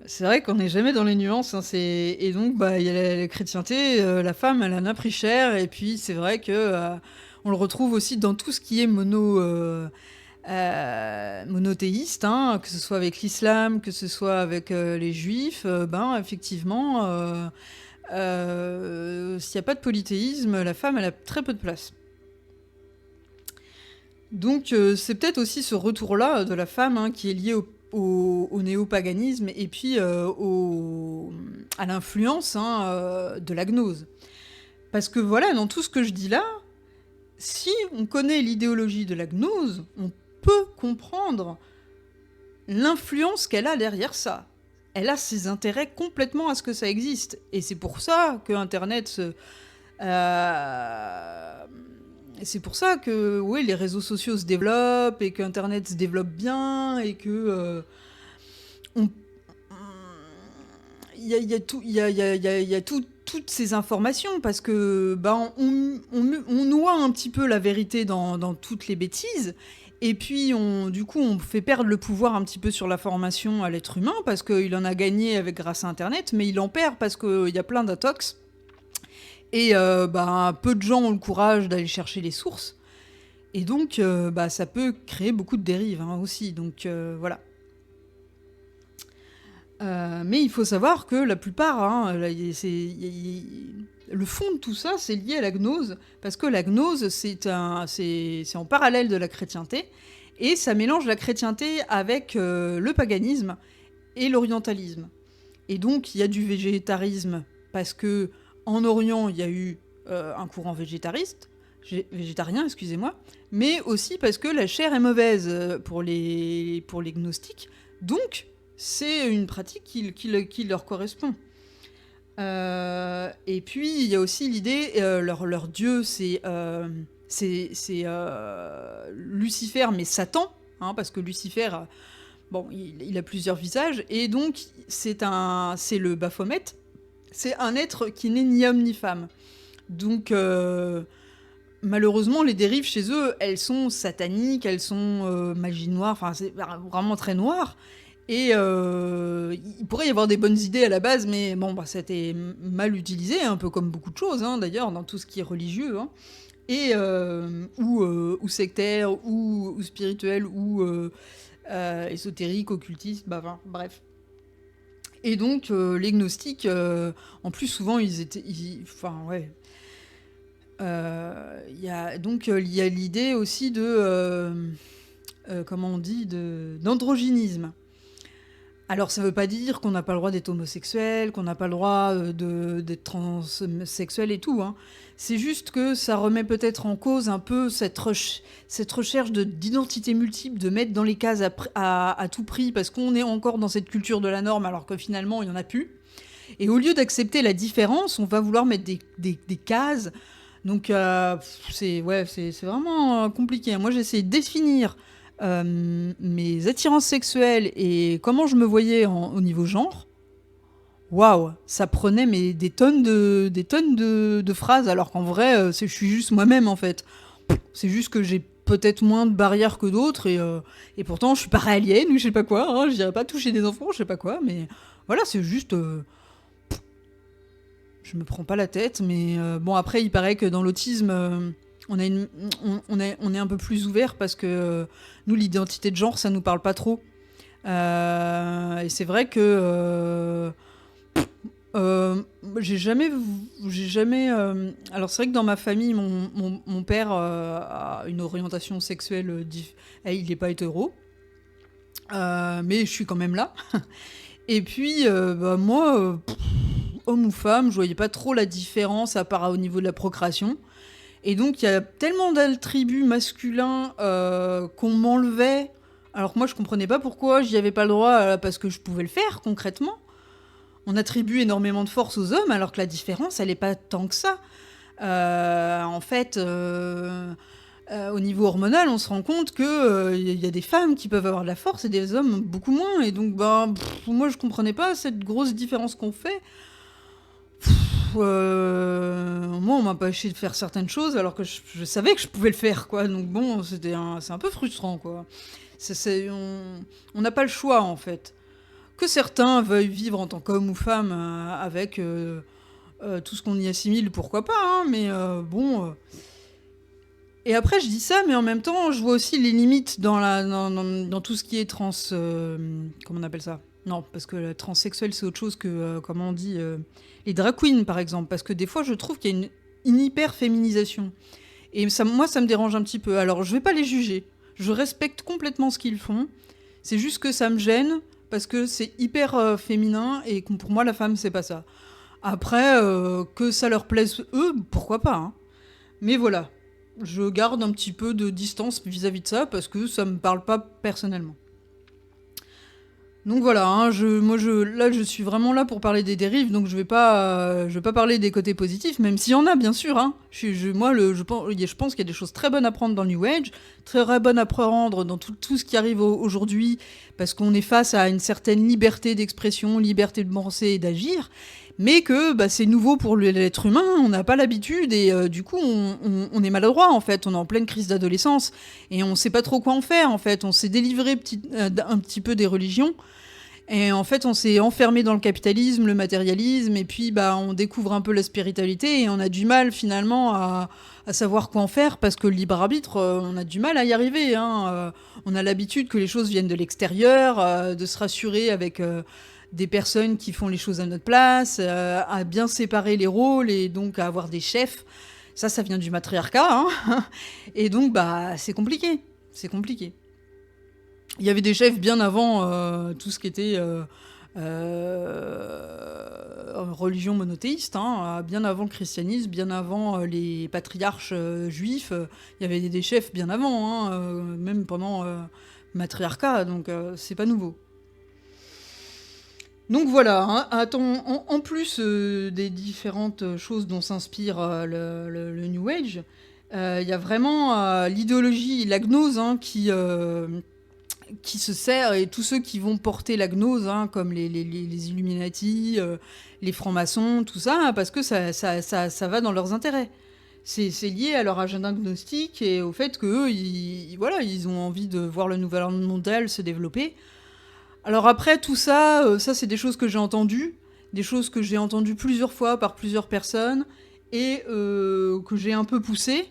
c'est vrai qu'on n'est jamais dans les nuances. Hein, et donc, il y a la chrétienté, la femme, elle en a pris cher. Et puis, c'est vrai que on le retrouve aussi dans tout ce qui est monothéiste, hein, que ce soit avec l'islam, que ce soit avec les juifs. Effectivement, s'il n'y a pas de polythéisme, la femme, elle a très peu de place. Donc, c'est peut-être aussi ce retour-là de la femme hein, qui est lié au néopaganisme et puis à l'influence de la gnose. Parce que voilà, dans tout ce que je dis là, si on connaît l'idéologie de la gnose, on peut comprendre l'influence qu'elle a derrière ça. Elle a ses intérêts complètement à ce que ça existe. Et c'est pour ça que Internet c'est pour ça que oui, les réseaux sociaux se développent et qu'Internet se développe bien et que il y a toutes ces informations parce que on noie un petit peu la vérité dans toutes les bêtises et puis du coup on fait perdre le pouvoir un petit peu sur l'information à l'être humain parce qu'il en a gagné grâce à Internet, mais il en perd parce qu'il y a plein d'intox. Et peu de gens ont le courage d'aller chercher les sources. Et donc, ça peut créer beaucoup de dérives aussi. Donc, voilà. Mais il faut savoir que la plupart, le fond de tout ça, c'est lié à la gnose. Parce que la gnose, c'est en parallèle de la chrétienté. Et ça mélange la chrétienté avec le paganisme et l'orientalisme. Et donc, il y a du végétarisme parce que en Orient, il y a eu un courant végétarien, excusez-moi, mais aussi parce que la chair est mauvaise pour les gnostiques. Donc, c'est une pratique qui leur correspond. Et puis, il y a aussi l'idée, leur dieu, c'est Lucifer, mais Satan, hein, parce que Lucifer... il a plusieurs visages, et donc c'est le Baphomet. C'est un être qui n'est ni homme ni femme. Donc, malheureusement, les dérives chez eux, elles sont sataniques, elles sont magie noire, enfin, c'est vraiment très noir. Et il pourrait y avoir des bonnes idées à la base, mais ça a été mal utilisé, un peu comme beaucoup de choses, hein, d'ailleurs, dans tout ce qui est religieux, hein. Et, ou sectaire, ou spirituel, ou ésotérique, occultiste, bref. Et donc, les gnostiques, en plus, souvent, enfin, ouais. Il y a l'idée aussi comment on dit, d'androgynisme. Alors, ça veut pas dire qu'on n'a pas le droit d'être homosexuel, qu'on n'a pas le droit d'être transsexuel et tout, hein. C'est juste que ça remet peut-être en cause un peu cette recherche d'identité multiple, de mettre dans les cases à tout prix, parce qu'on est encore dans cette culture de la norme, alors que finalement, il n'y en a plus. Et au lieu d'accepter la différence, on va vouloir mettre des cases. Donc, c'est vraiment compliqué. Moi, j'ai essayé de définir mes attirances sexuelles et comment je me voyais au niveau genre. Waouh, ça prenait des tonnes de phrases, alors qu'en vrai, je suis juste moi-même, en fait. C'est juste que j'ai peut-être moins de barrières que d'autres, et pourtant, je suis pas alien ou je sais pas quoi, hein, je dirais pas toucher des enfants, je sais pas quoi, mais voilà, c'est juste... je me prends pas la tête, mais bon, après, il paraît que dans l'autisme, on est un peu plus ouvert, parce que nous, l'identité de genre, ça nous parle pas trop. Et c'est vrai que... j'ai jamais. Alors, c'est vrai que dans ma famille, mon père a une orientation sexuelle. Il n'est pas hétéro. Mais je suis quand même là. Et puis, moi, homme ou femme, je voyais pas trop la différence, à part au niveau de la procréation. Et donc, il y a tellement d'attributs masculins qu'on m'enlevait. Alors que moi, je comprenais pas pourquoi j'y avais pas le droit, parce que je pouvais le faire concrètement. On attribue énormément de force aux hommes, alors que la différence, elle n'est pas tant que ça. En fait, au niveau hormonal, on se rend compte qu'il y a des femmes qui peuvent avoir de la force et des hommes beaucoup moins. Et donc, moi, je comprenais pas cette grosse différence qu'on fait. Moi, on m'a pas empêché de faire certaines choses, alors que je savais que je pouvais le faire, quoi. Donc bon, c'est un peu frustrant, quoi. On n'a pas le choix, en fait. Que certains veuillent vivre en tant qu'homme ou femme avec tout ce qu'on y assimile, pourquoi pas, hein, mais bon... Et après, je dis ça, mais en même temps, je vois aussi les limites dans tout ce qui est trans... comment on appelle ça ? Non, parce que la transsexuelle, c'est autre chose que, comment on dit, les drag queens, par exemple. Parce que des fois, je trouve qu'il y a une hyper-féminisation. Et moi, ça me dérange un petit peu. Alors, je vais pas les juger. Je respecte complètement ce qu'ils font. C'est juste que ça me gêne, parce que c'est hyper féminin, et pour moi, la femme, c'est pas ça. Après, que ça leur plaise, eux, pourquoi pas, hein. Mais voilà, je garde un petit peu de distance vis-à-vis de ça, parce que ça me parle pas personnellement. Donc voilà, hein, là, je suis vraiment là pour parler des dérives, donc je vais pas parler des côtés positifs, même s'il y en a, bien sûr, hein. Je pense qu'il y a des choses très bonnes à prendre dans le New Age, très bonnes à prendre dans tout ce qui arrive aujourd'hui, parce qu'on est face à une certaine liberté d'expression, liberté de penser et d'agir, mais que c'est nouveau pour l'être humain, on n'a pas l'habitude, et du coup, on est maladroit, en fait, on est en pleine crise d'adolescence, et on sait pas trop quoi en faire, en fait, on s'est délivré un petit peu des religions. Et en fait, on s'est enfermé dans le capitalisme, le matérialisme, et puis on découvre un peu la spiritualité, et on a du mal finalement à savoir quoi en faire, parce que le libre arbitre, on a du mal à y arriver, hein. On a l'habitude que les choses viennent de l'extérieur, de se rassurer avec des personnes qui font les choses à notre place, à bien séparer les rôles, et donc à avoir des chefs. Ça vient du matriarcat, hein. Et donc, c'est compliqué. C'est compliqué. Il y avait des chefs bien avant tout ce qui était religion monothéiste, hein, bien avant le christianisme, bien avant les patriarches juifs. Il y avait des chefs bien avant, hein, même pendant le matriarcat, donc c'est pas nouveau. Donc voilà, hein, en plus des différentes choses dont s'inspire le New Age, il y a vraiment l'idéologie, la gnose, hein, qui se sert, et tous ceux qui vont porter la gnose, hein, comme les Illuminati, les francs-maçons, tout ça, parce que ça va dans leurs intérêts. C'est lié à leur agenda gnostique et au fait qu'eux, ils ont envie de voir le nouvel ordre mondial se développer. Alors après, tout ça, c'est des choses que j'ai entendues, plusieurs fois par plusieurs personnes, et que j'ai un peu poussées.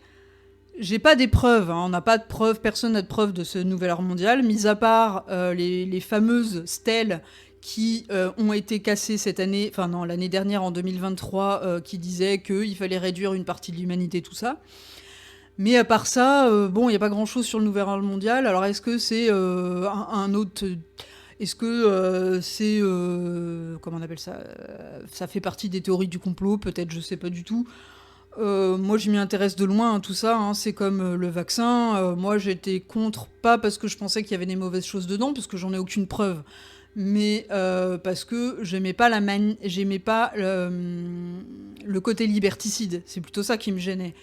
J'ai pas des preuves, hein, on n'a pas de preuves, personne n'a de preuves de ce nouvel ordre mondial, mis à part les fameuses stèles qui ont été cassés cette année, enfin non, l'année dernière en 2023, qui disaient qu'il fallait réduire une partie de l'humanité, tout ça. Mais à part ça, bon, il n'y a pas grand-chose sur le nouvel ordre mondial. Alors est-ce que c'est un autre... Est-ce que c'est... comment on appelle ça ça fait partie des théories du complot, peut-être, je sais pas du tout. Moi, je m'y intéresse de loin, hein, tout ça. Hein, c'est comme le vaccin. Moi, j'étais contre, pas parce que je pensais qu'il y avait des mauvaises choses dedans, parce que j'en ai aucune preuve, mais parce que j'aimais pas le côté liberticide. C'est plutôt ça qui me gênait.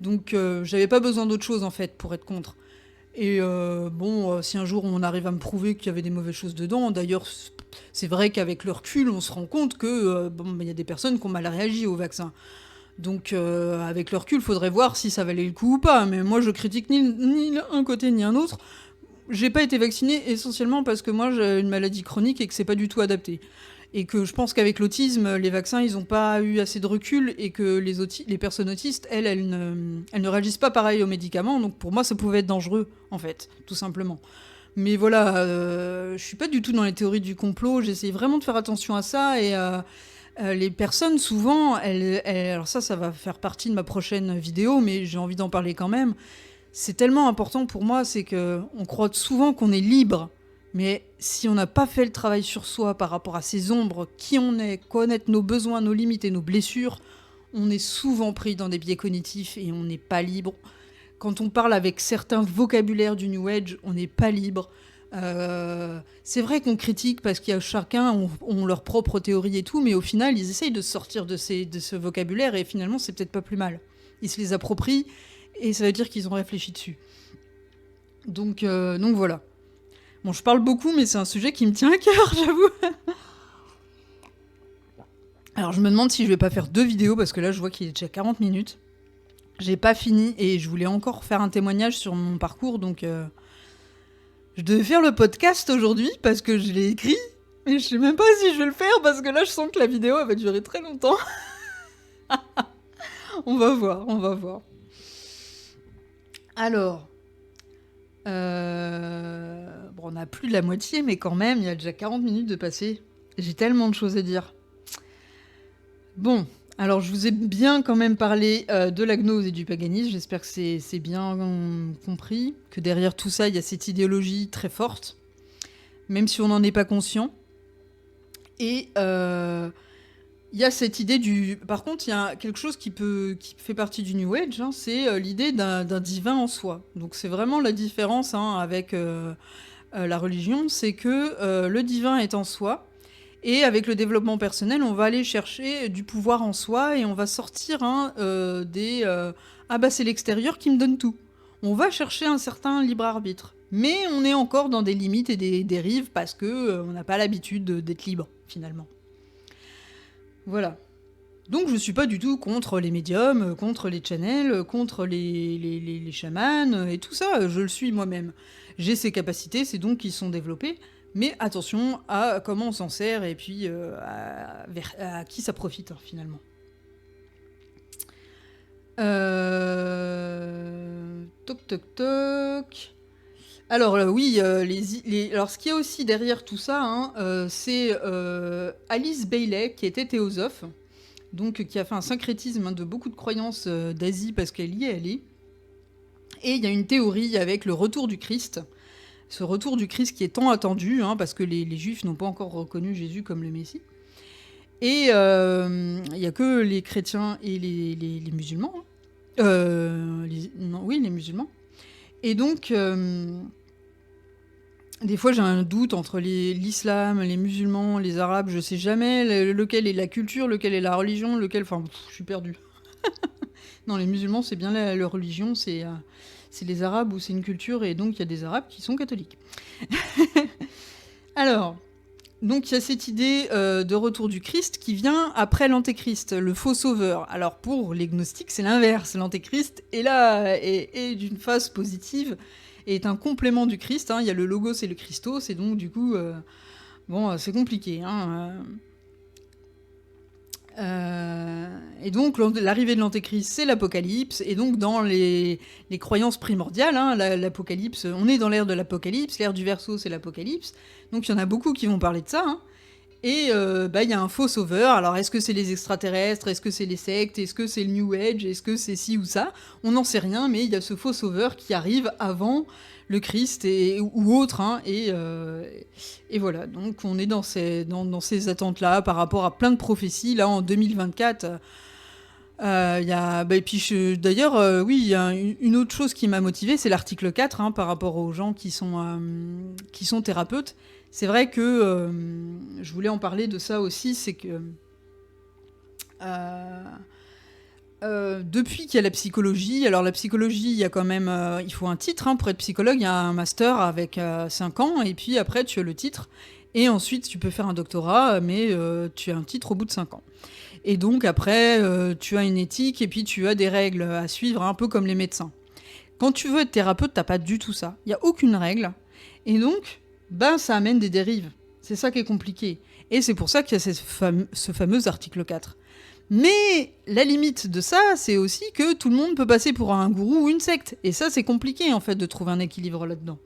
Donc, j'avais pas besoin d'autre chose, en fait, pour être contre. Et bon, si un jour on arrive à me prouver qu'il y avait des mauvaises choses dedans, d'ailleurs, c'est vrai qu'avec le recul, on se rend compte que bon, y a des personnes qui ont mal réagi au vaccin. Donc, avec le recul, il faudrait voir si ça valait le coup ou pas. Mais moi, je critique ni un côté ni un autre. J'ai pas été vaccinée essentiellement parce que moi, j'ai une maladie chronique et que c'est pas du tout adapté. Et que je pense qu'avec l'autisme, les vaccins, ils ont pas eu assez de recul et que les personnes autistes, elles ne réagissent pas pareil aux médicaments. Donc, pour moi, ça pouvait être dangereux, en fait, tout simplement. Mais voilà, je suis pas du tout dans les théories du complot. J'essaie vraiment de faire attention à ça et... les personnes, souvent, alors ça va faire partie de ma prochaine vidéo, mais j'ai envie d'en parler quand même. C'est tellement important pour moi, c'est qu'on croit souvent qu'on est libre, mais si on n'a pas fait le travail sur soi par rapport à ces ombres, qui on est, connaître nos besoins, nos limites et nos blessures, on est souvent pris dans des biais cognitifs et on n'est pas libre. Quand on parle avec certains vocabulaires du New Age, on n'est pas libre. C'est vrai qu'on critique parce qu'il y a chacun ont leur propre théorie et tout, mais au final, ils essayent de sortir de ce vocabulaire et finalement, c'est peut-être pas plus mal. Ils se les approprient et ça veut dire qu'ils ont réfléchi dessus. Donc voilà. Bon, je parle beaucoup, mais c'est un sujet qui me tient à cœur, j'avoue. Alors, je me demande si je vais pas faire 2 vidéos parce que là, je vois qu'il est déjà 40 minutes. J'ai pas fini et je voulais encore faire un témoignage sur mon parcours, donc... Je devais faire le podcast aujourd'hui parce que je l'ai écrit, mais je sais même pas si je vais le faire parce que là je sens que la vidéo elle va durer très longtemps. On va voir. Alors, bon, on a plus de la moitié, mais quand même, il y a déjà 40 minutes de passé. J'ai tellement de choses à dire. Bon, alors je vous ai bien quand même parlé de la gnose et du paganisme. J'espère que c'est bien compris, que derrière tout ça, il y a cette idéologie très forte, même si on n'en est pas conscient. Et il y a cette idée du... Par contre, il y a quelque chose qui fait partie du New Age, hein, c'est l'idée d'un divin en soi. Donc c'est vraiment la différence hein, avec la religion, c'est que le divin est en soi. Et avec le développement personnel, on va aller chercher du pouvoir en soi et on va sortir ah bah c'est l'extérieur qui me donne tout. On va chercher un certain libre arbitre. Mais on est encore dans des limites et des dérives parce que on n'a pas l'habitude d'être libre, finalement. Voilà. Donc je suis pas du tout contre les médiums, contre les channels, contre les chamans et tout ça, je le suis moi-même. J'ai ces capacités, c'est donc qu'ils sont développés. Mais attention à comment on s'en sert et puis à qui ça profite, hein, finalement. Toc, toc, toc. Alors, oui, alors ce qu'il y a aussi derrière tout ça, hein, c'est Alice Bailey, qui était théosophe, donc qui a fait un syncrétisme hein, de beaucoup de croyances d'Asie, parce qu'elle y est allée. Et il y a une théorie avec le retour du Christ. Ce retour du Christ qui est tant attendu, hein, parce que les Juifs n'ont pas encore reconnu Jésus comme le Messie. Et il n'y a que les chrétiens et les musulmans. Hein. Les musulmans. Et donc, des fois j'ai un doute entre l'islam, les musulmans, les arabes, je sais jamais lequel est la culture, lequel est la religion, enfin, je suis perdue. Non, les musulmans, c'est bien leur religion, c'est les arabes où c'est une culture, et donc il y a des arabes qui sont catholiques. Alors, donc il y a cette idée de retour du Christ qui vient après l'antéchrist, le faux sauveur. Alors pour les gnostiques, c'est l'inverse. L'antéchrist est là, est d'une phase positive, et est un complément du Christ. Hein. Il y a le logos et le Christos, et donc du coup, bon, c'est compliqué. Hein. Et donc l'arrivée de l'antéchrist, c'est l'apocalypse, et donc dans les croyances primordiales, hein, l'apocalypse, on est dans l'ère de l'apocalypse, l'ère du Verseau, c'est l'apocalypse, donc il y en a beaucoup qui vont parler de ça, hein. Et il y a un faux sauveur. Alors, est-ce que c'est les extraterrestres? Est-ce que c'est les sectes? Est-ce que c'est le New Age? Est-ce que c'est ci ou ça? On n'en sait rien, mais il y a ce faux sauveur qui arrive avant le Christ ou autre. Hein, et voilà, donc on est dans ces attentes-là par rapport à plein de prophéties. Là, en 2024, et puis d'ailleurs, oui, il y a une autre chose qui m'a motivée, c'est l'article 4, hein, par rapport aux gens qui sont thérapeutes. C'est vrai que je voulais en parler de ça aussi, c'est que depuis qu'il y a la psychologie, alors la psychologie, il y a quand même, il faut un titre, hein, pour être psychologue, il y a un master avec 5 ans, et puis après tu as le titre, et ensuite tu peux faire un doctorat, mais tu as un titre au bout de 5 ans. Et donc après, tu as une éthique, et puis tu as des règles à suivre, un peu comme les médecins. Quand tu veux être thérapeute, t'as pas du tout ça. Il n'y a aucune règle, et donc ça amène des dérives. C'est ça qui est compliqué. Et c'est pour ça qu'il y a ce fameux article 4. Mais la limite de ça, c'est aussi que tout le monde peut passer pour un gourou ou une secte. Et ça, c'est compliqué, en fait, de trouver un équilibre là-dedans.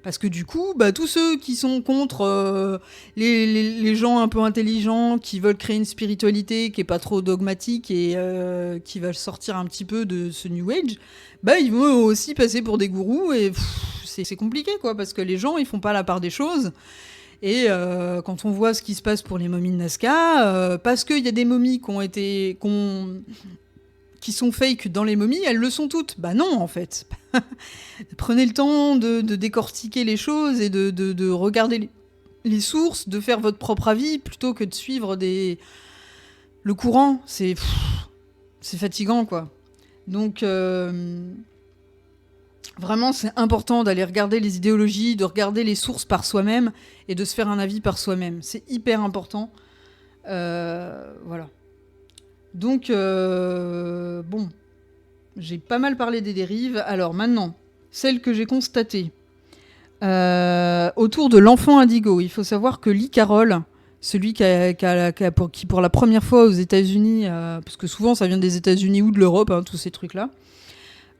Parce que du coup, tous ceux qui sont contre les gens un peu intelligents, qui veulent créer une spiritualité qui est pas trop dogmatique et qui va sortir un petit peu de ce New Age, ils vont aussi passer pour des gourous et c'est compliqué, quoi, parce que les gens, ils font pas la part des choses. Et quand on voit ce qui se passe pour les momies de Nazca, parce qu'il y a des momies qui sont fake dans les momies, elles le sont toutes. Non, en fait. Prenez le temps de décortiquer les choses et de regarder les sources, de faire votre propre avis, plutôt que de suivre le courant. C'est fatigant, quoi. Donc, vraiment, c'est important d'aller regarder les idéologies, de regarder les sources par soi-même et de se faire un avis par soi-même. C'est hyper important. Voilà. Donc, bon, j'ai pas mal parlé des dérives. Alors maintenant, celle que j'ai constatée autour de l'enfant indigo. Il faut savoir que Lee Carroll, celui qui pour la première fois aux États-Unis, parce que souvent ça vient des États-Unis ou de l'Europe, hein, tous ces trucs-là,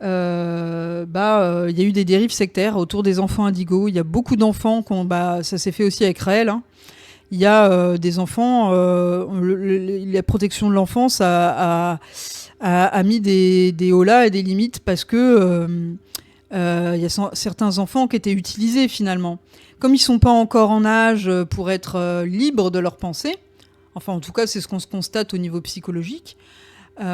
il y a eu des dérives sectaires autour des enfants indigos. Il y a beaucoup d'enfants ça s'est fait aussi avec Raël, hein. Il y a des enfants, la protection de l'enfance a mis des holà et des limites parce que il y a certains enfants qui étaient utilisés finalement. Comme ils sont pas encore en âge pour être libres de leurs pensées, enfin en tout cas c'est ce qu'on se constate au niveau psychologique, on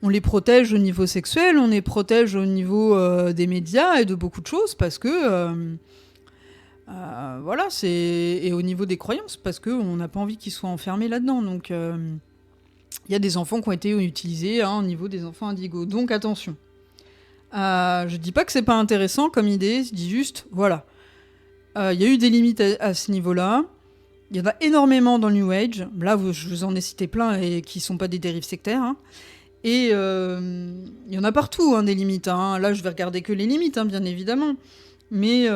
les protège au niveau sexuel, on les protège au niveau des médias et de beaucoup de choses parce que voilà, et au niveau des croyances parce qu'on n'a pas envie qu'ils soient enfermés là-dedans. Donc il y a des enfants qui ont été utilisés au niveau des enfants indigos. Donc attention. Je dis pas que c'est pas intéressant comme idée, je dis juste, voilà. Il y a eu des limites à ce niveau-là. Il y en a énormément dans le New Age. Là, je vous en ai cité plein et qui sont pas des dérives sectaires. Hein. Et il y en a partout, des limites. Hein. Là, je vais regarder que les limites, bien évidemment. Mais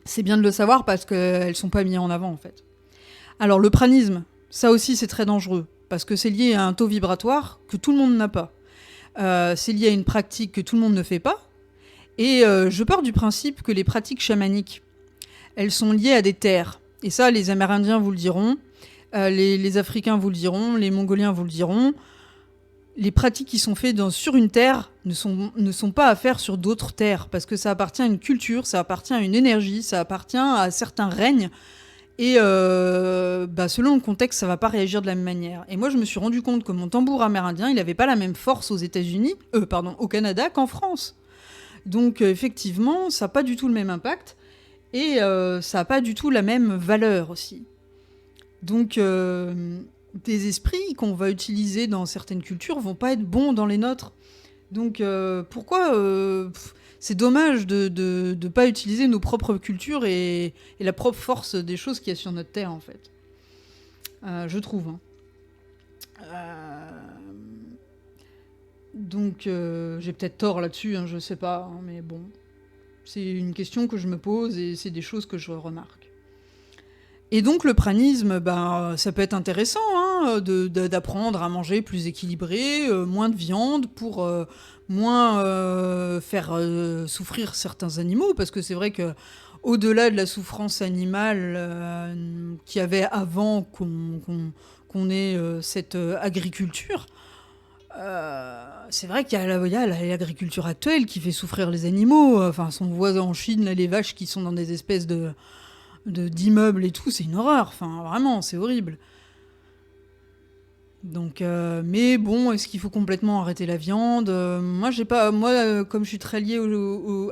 c'est bien de le savoir parce qu'elles sont pas mises en avant, en fait. Alors, le pranisme, ça aussi, c'est très dangereux. Parce que c'est lié à un taux vibratoire que tout le monde n'a pas. C'est lié à une pratique que tout le monde ne fait pas. Et je pars du principe que les pratiques chamaniques, elles sont liées à des terres. Et ça, les Amérindiens vous le diront, les Africains vous le diront, les Mongoliens vous le diront. Les pratiques qui sont faites sur une terre ne sont pas à faire sur d'autres terres, parce que ça appartient à une culture, ça appartient à une énergie, ça appartient à certains règnes. Et selon le contexte, ça va pas réagir de la même manière. Et moi, je me suis rendu compte que mon tambour amérindien, il avait pas la même force au Canada qu'en France. Donc effectivement, ça n'a pas du tout le même impact. Et ça n'a pas du tout la même valeur aussi. Donc, des esprits qu'on va utiliser dans certaines cultures vont pas être bons dans les nôtres. Donc, pourquoi c'est dommage de ne pas utiliser nos propres cultures et la propre force des choses qu'il y a sur notre terre, en fait. Je trouve. Donc, j'ai peut-être tort là-dessus, je sais pas, mais bon... C'est une question que je me pose et c'est des choses que je remarque. Et donc le pranisme, ça peut être intéressant d'apprendre à manger plus équilibré, moins de viande pour moins faire souffrir certains animaux, parce que c'est vrai que au-delà de la souffrance animale qu'il y avait avant qu'on ait cette agriculture. C'est vrai qu'il y a l'agriculture actuelle qui fait souffrir les animaux. Enfin, on voit en Chine là, les vaches qui sont dans des espèces d'immeubles et tout, c'est une horreur. Enfin, vraiment, c'est horrible. Donc, mais bon, est-ce qu'il faut complètement arrêter la viande? Moi, comme je suis très liée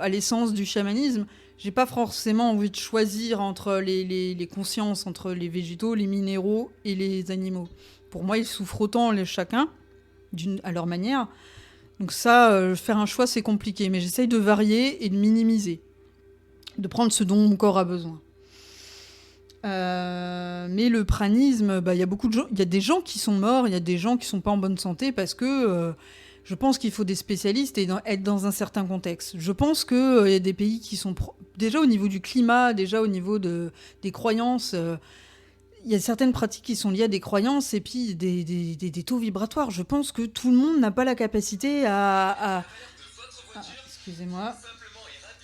à l'essence du chamanisme, j'ai pas forcément envie de choisir entre les consciences, entre les végétaux, les minéraux et les animaux. Pour moi, ils souffrent autant chacun, à leur manière. Donc ça, faire un choix, c'est compliqué. Mais j'essaye de varier et de minimiser. De prendre ce dont mon corps a besoin. Mais le pranisme, il y a beaucoup de gens, il y a des gens qui sont morts, il y a des gens qui sont pas en bonne santé parce que je pense qu'il faut des spécialistes et être dans un certain contexte. Je pense qu'il y a des pays qui sont déjà au niveau du climat, déjà au niveau des croyances. Il y a certaines pratiques qui sont liées à des croyances et puis des taux vibratoires. Je pense que tout le monde n'a pas la capacité excusez-moi.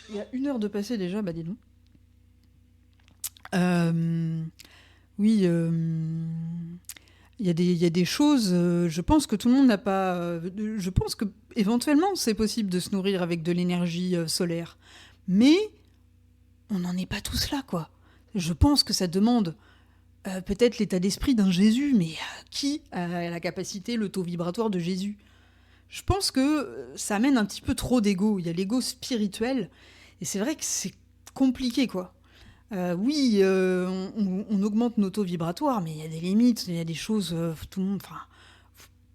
Il y a 1 heure de passé déjà, dis donc. Oui, il y a des choses. Je pense que tout le monde n'a pas. Je pense que éventuellement c'est possible de se nourrir avec de l'énergie solaire, mais on n'en est pas tous là, quoi. Je pense que ça demande peut-être l'état d'esprit d'un Jésus, mais qui a la capacité, le taux vibratoire de Jésus? Je pense que ça amène un petit peu trop d'ego. Il y a l'ego spirituel, et c'est vrai que c'est compliqué, quoi. Oui, on augmente nos taux vibratoires, mais il y a des limites, il y a des choses. Tout le monde, enfin,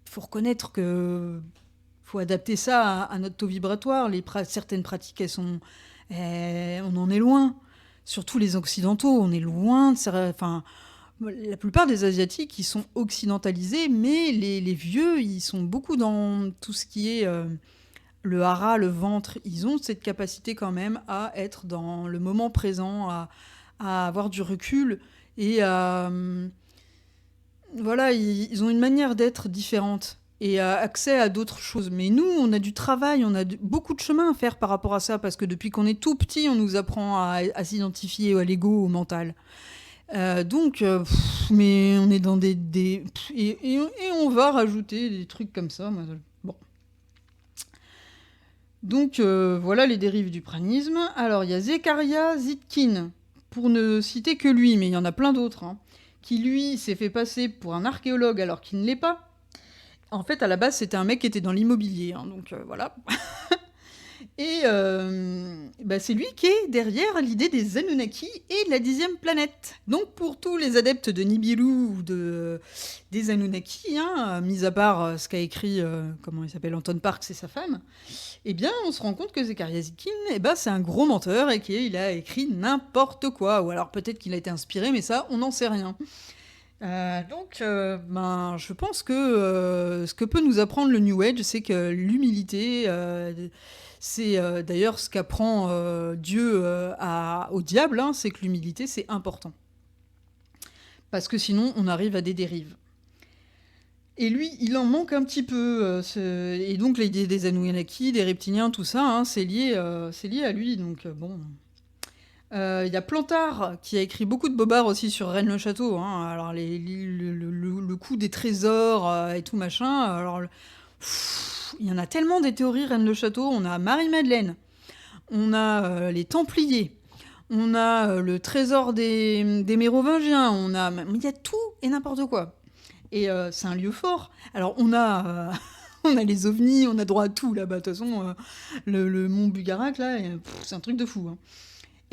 faut reconnaître que faut adapter ça à notre taux vibratoire. Certaines pratiques, on en est loin. Surtout les occidentaux, on est loin de ça. Enfin, la plupart des asiatiques, ils sont occidentalisés, mais les vieux, ils sont beaucoup dans tout ce qui est le hara, le ventre. Ils ont cette capacité quand même à être dans le moment présent, à avoir du recul et à... voilà, ils ont une manière d'être différente et accès à d'autres choses. Mais nous, on a du travail, on a beaucoup de chemin à faire par rapport à ça, parce que depuis qu'on est tout petit, on nous apprend à s'identifier à l'ego, au mental. Mais on est dans et on va rajouter des trucs comme ça. Bon. Donc voilà les dérives du pranisme. Alors il y a Zecharia Sitchin, pour ne citer que lui, mais il y en a plein d'autres, qui lui s'est fait passer pour un archéologue alors qu'il ne l'est pas. En fait, à la base, c'était un mec qui était dans l'immobilier, donc voilà. Et c'est lui qui est derrière l'idée des Anunnaki et de la 10e planète. Donc pour tous les adeptes de Nibiru ou des Anunnaki, mis à part ce qu'a écrit, comment il s'appelle, Anton Parks et sa femme, eh bien on se rend compte que Zecharia Sitchin, c'est un gros menteur et qu'il a écrit n'importe quoi. Ou alors peut-être qu'il a été inspiré, mais ça, on n'en sait rien. Je pense que ce que peut nous apprendre le New Age, c'est que l'humilité... c'est d'ailleurs ce qu'apprend Dieu au diable, c'est que l'humilité, c'est important. Parce que sinon, on arrive à des dérives. Et lui, il en manque un petit peu. Et donc, l'idée des Anunnaki, des reptiliens, tout ça, c'est lié à lui. Donc, bon... Il y a Plantard qui a écrit beaucoup de bobards aussi sur Rennes-le-Château. Alors, le coup des trésors et tout machin. Alors... il y en a tellement des théories Rennes-le-Château. On a Marie-Madeleine, on a les Templiers, on a le trésor des Mérovingiens, il y a tout et n'importe quoi. Et c'est un lieu fort. Alors on a les ovnis, on a droit à tout là-bas. De toute façon, le mont Bugarak, là, c'est un truc de fou.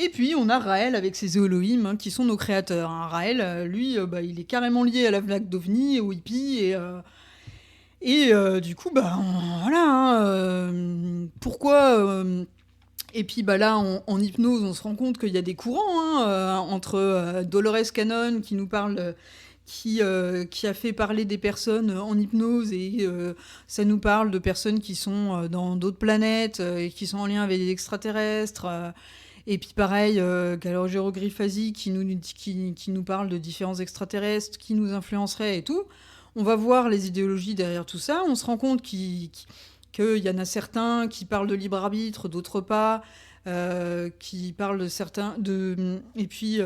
Et puis on a Raël avec ses Elohim qui sont nos créateurs. Raël, lui, il est carrément lié à la vague d'ovnis, aux hippies et du coup, voilà. Pourquoi et puis là, en hypnose, on se rend compte qu'il y a des courants entre Dolores Cannon qui nous parle, qui a fait parler des personnes en hypnose, et ça nous parle de personnes qui sont dans d'autres planètes et qui sont en lien avec des extraterrestres. Et puis pareil, Calogero Grifasi qui nous parle de différents extraterrestres qui nous influenceraient et tout. On va voir les idéologies derrière tout ça. On se rend compte qu'il y en a certains qui parlent de libre arbitre, d'autres pas. qui parle de certains... et puis,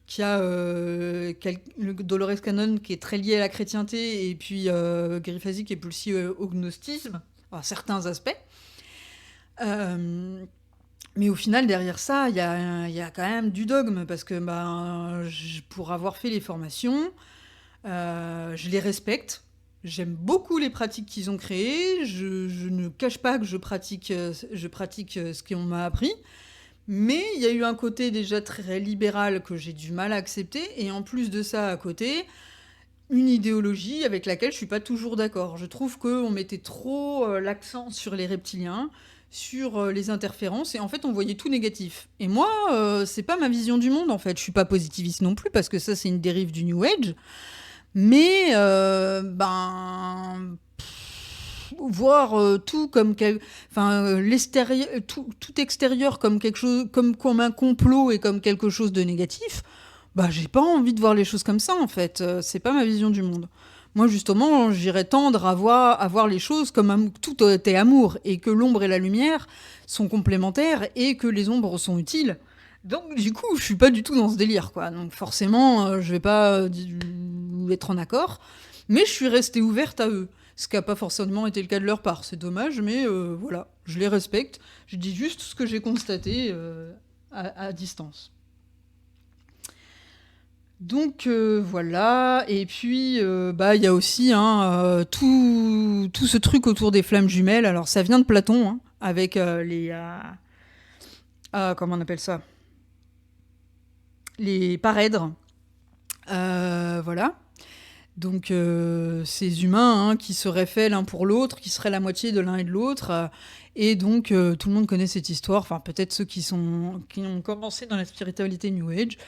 qui a le Dolores Cannon, qui est très lié à la chrétienté, et puis Griffasi, qui est plus aussi au gnostisme, à certains aspects. Mais au final, derrière ça, il y a quand même du dogme, parce que pour avoir fait les formations, je les respecte. J'aime beaucoup les pratiques qu'ils ont créées. Je ne cache pas que je pratique ce qu'on m'a appris. Mais il y a eu un côté déjà très libéral que j'ai du mal à accepter. Et en plus de ça, à côté, une idéologie avec laquelle je suis pas toujours d'accord. Je trouve qu'on mettait trop l'accent sur les reptiliens, sur les interférences, et en fait on voyait tout négatif. Et moi, c'est pas ma vision du monde en fait. Je suis pas positiviste non plus, parce que ça c'est une dérive du New Age. Mais voir tout comme l'extérieur, tout extérieur comme quelque chose, comme un complot et comme quelque chose de négatif, j'ai pas envie de voir les choses comme ça en fait. C'est pas ma vision du monde. Moi justement, j'irais tendre à voir les choses comme tout est amour, et que l'ombre et la lumière sont complémentaires et que les ombres sont utiles. Donc du coup, je suis pas du tout dans ce délire, quoi. Donc forcément, je vais pas être en accord, mais je suis restée ouverte à eux. Ce qui n'a pas forcément été le cas de leur part. C'est dommage, mais voilà, je les respecte. Je dis juste ce que j'ai constaté à distance. Donc voilà, et puis il y a aussi tout ce truc autour des flammes jumelles. Alors ça vient de Platon, hein, avec les... comment on appelle ça ? Les parèdres. Voilà. Donc ces humains qui seraient faits l'un pour l'autre, qui seraient la moitié de l'un et de l'autre. Et donc tout le monde connaît cette histoire, enfin peut-être ceux qui ont commencé dans la spiritualité New Age.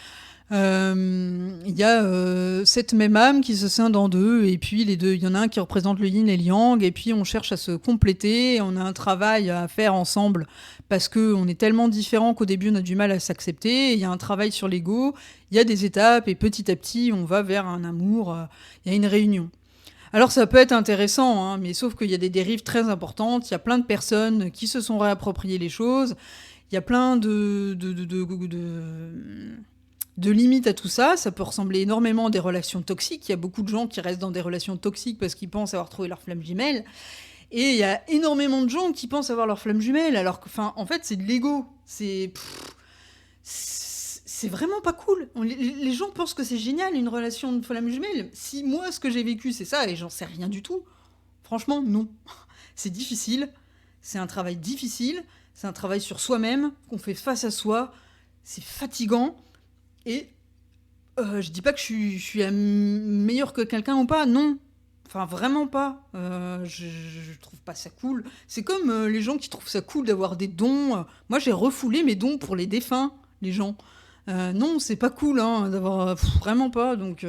Il y a cette même âme qui se scinde en deux, et puis les deux, il y en a un qui représente le yin et le yang, et puis on cherche à se compléter, on a un travail à faire ensemble, parce qu'on est tellement différents qu'au début on a du mal à s'accepter. Il y a un travail sur l'ego, il y a des étapes, et petit à petit on va vers un amour, il y a une réunion. Alors ça peut être intéressant, hein, mais sauf qu'il y a des dérives très importantes, il y a plein de personnes qui se sont réappropriées les choses, il y a plein de limites à tout ça. Ça peut ressembler énormément à des relations toxiques. Il y a beaucoup de gens qui restent dans des relations toxiques parce qu'ils pensent avoir trouvé leur flamme jumelle. Et il y a énormément de gens qui pensent avoir leur flamme jumelle, alors que, en fait, c'est de l'ego. C'est vraiment pas cool. Les gens pensent que c'est génial, une relation de flamme jumelle. Si moi, ce que j'ai vécu, c'est ça, et j'en sais rien du tout, franchement, non. C'est difficile. C'est un travail difficile. C'est un travail sur soi-même, qu'on fait face à soi. C'est fatigant. Et je dis pas que je suis meilleure que quelqu'un ou pas, non. Enfin, vraiment pas. Je trouve pas ça cool. C'est comme les gens qui trouvent ça cool d'avoir des dons. Moi, j'ai refoulé mes dons pour les défunts, les gens. Non, c'est pas cool, hein, d'avoir... vraiment pas, donc...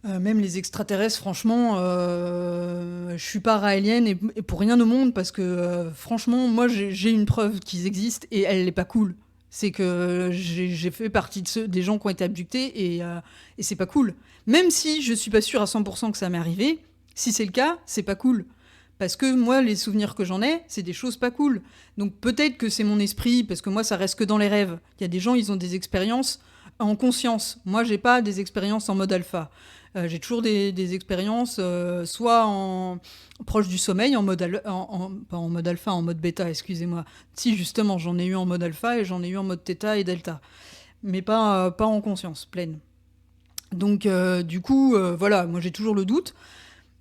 même les extraterrestres, franchement, je suis pas raélienne, et pour rien au monde, parce que, franchement, moi, j'ai une preuve qu'ils existent, et elle est pas cool. C'est que j'ai fait partie des gens qui ont été abductés, et c'est pas cool. Même si je suis pas sûre à 100% que ça m'est arrivé, si c'est le cas, c'est pas cool. Parce que moi, les souvenirs que j'en ai, c'est des choses pas cool. Donc peut-être que c'est mon esprit, parce que moi, ça reste que dans les rêves. Il y a des gens, ils ont des expériences en conscience. Moi, j'ai pas des expériences en mode alpha. J'ai toujours des expériences soit proche du sommeil, pas en mode alpha, en mode bêta, excusez-moi. Si, justement, j'en ai eu en mode alpha, et j'en ai eu en mode theta et delta. Mais pas en conscience pleine. Donc, du coup, voilà, moi j'ai toujours le doute.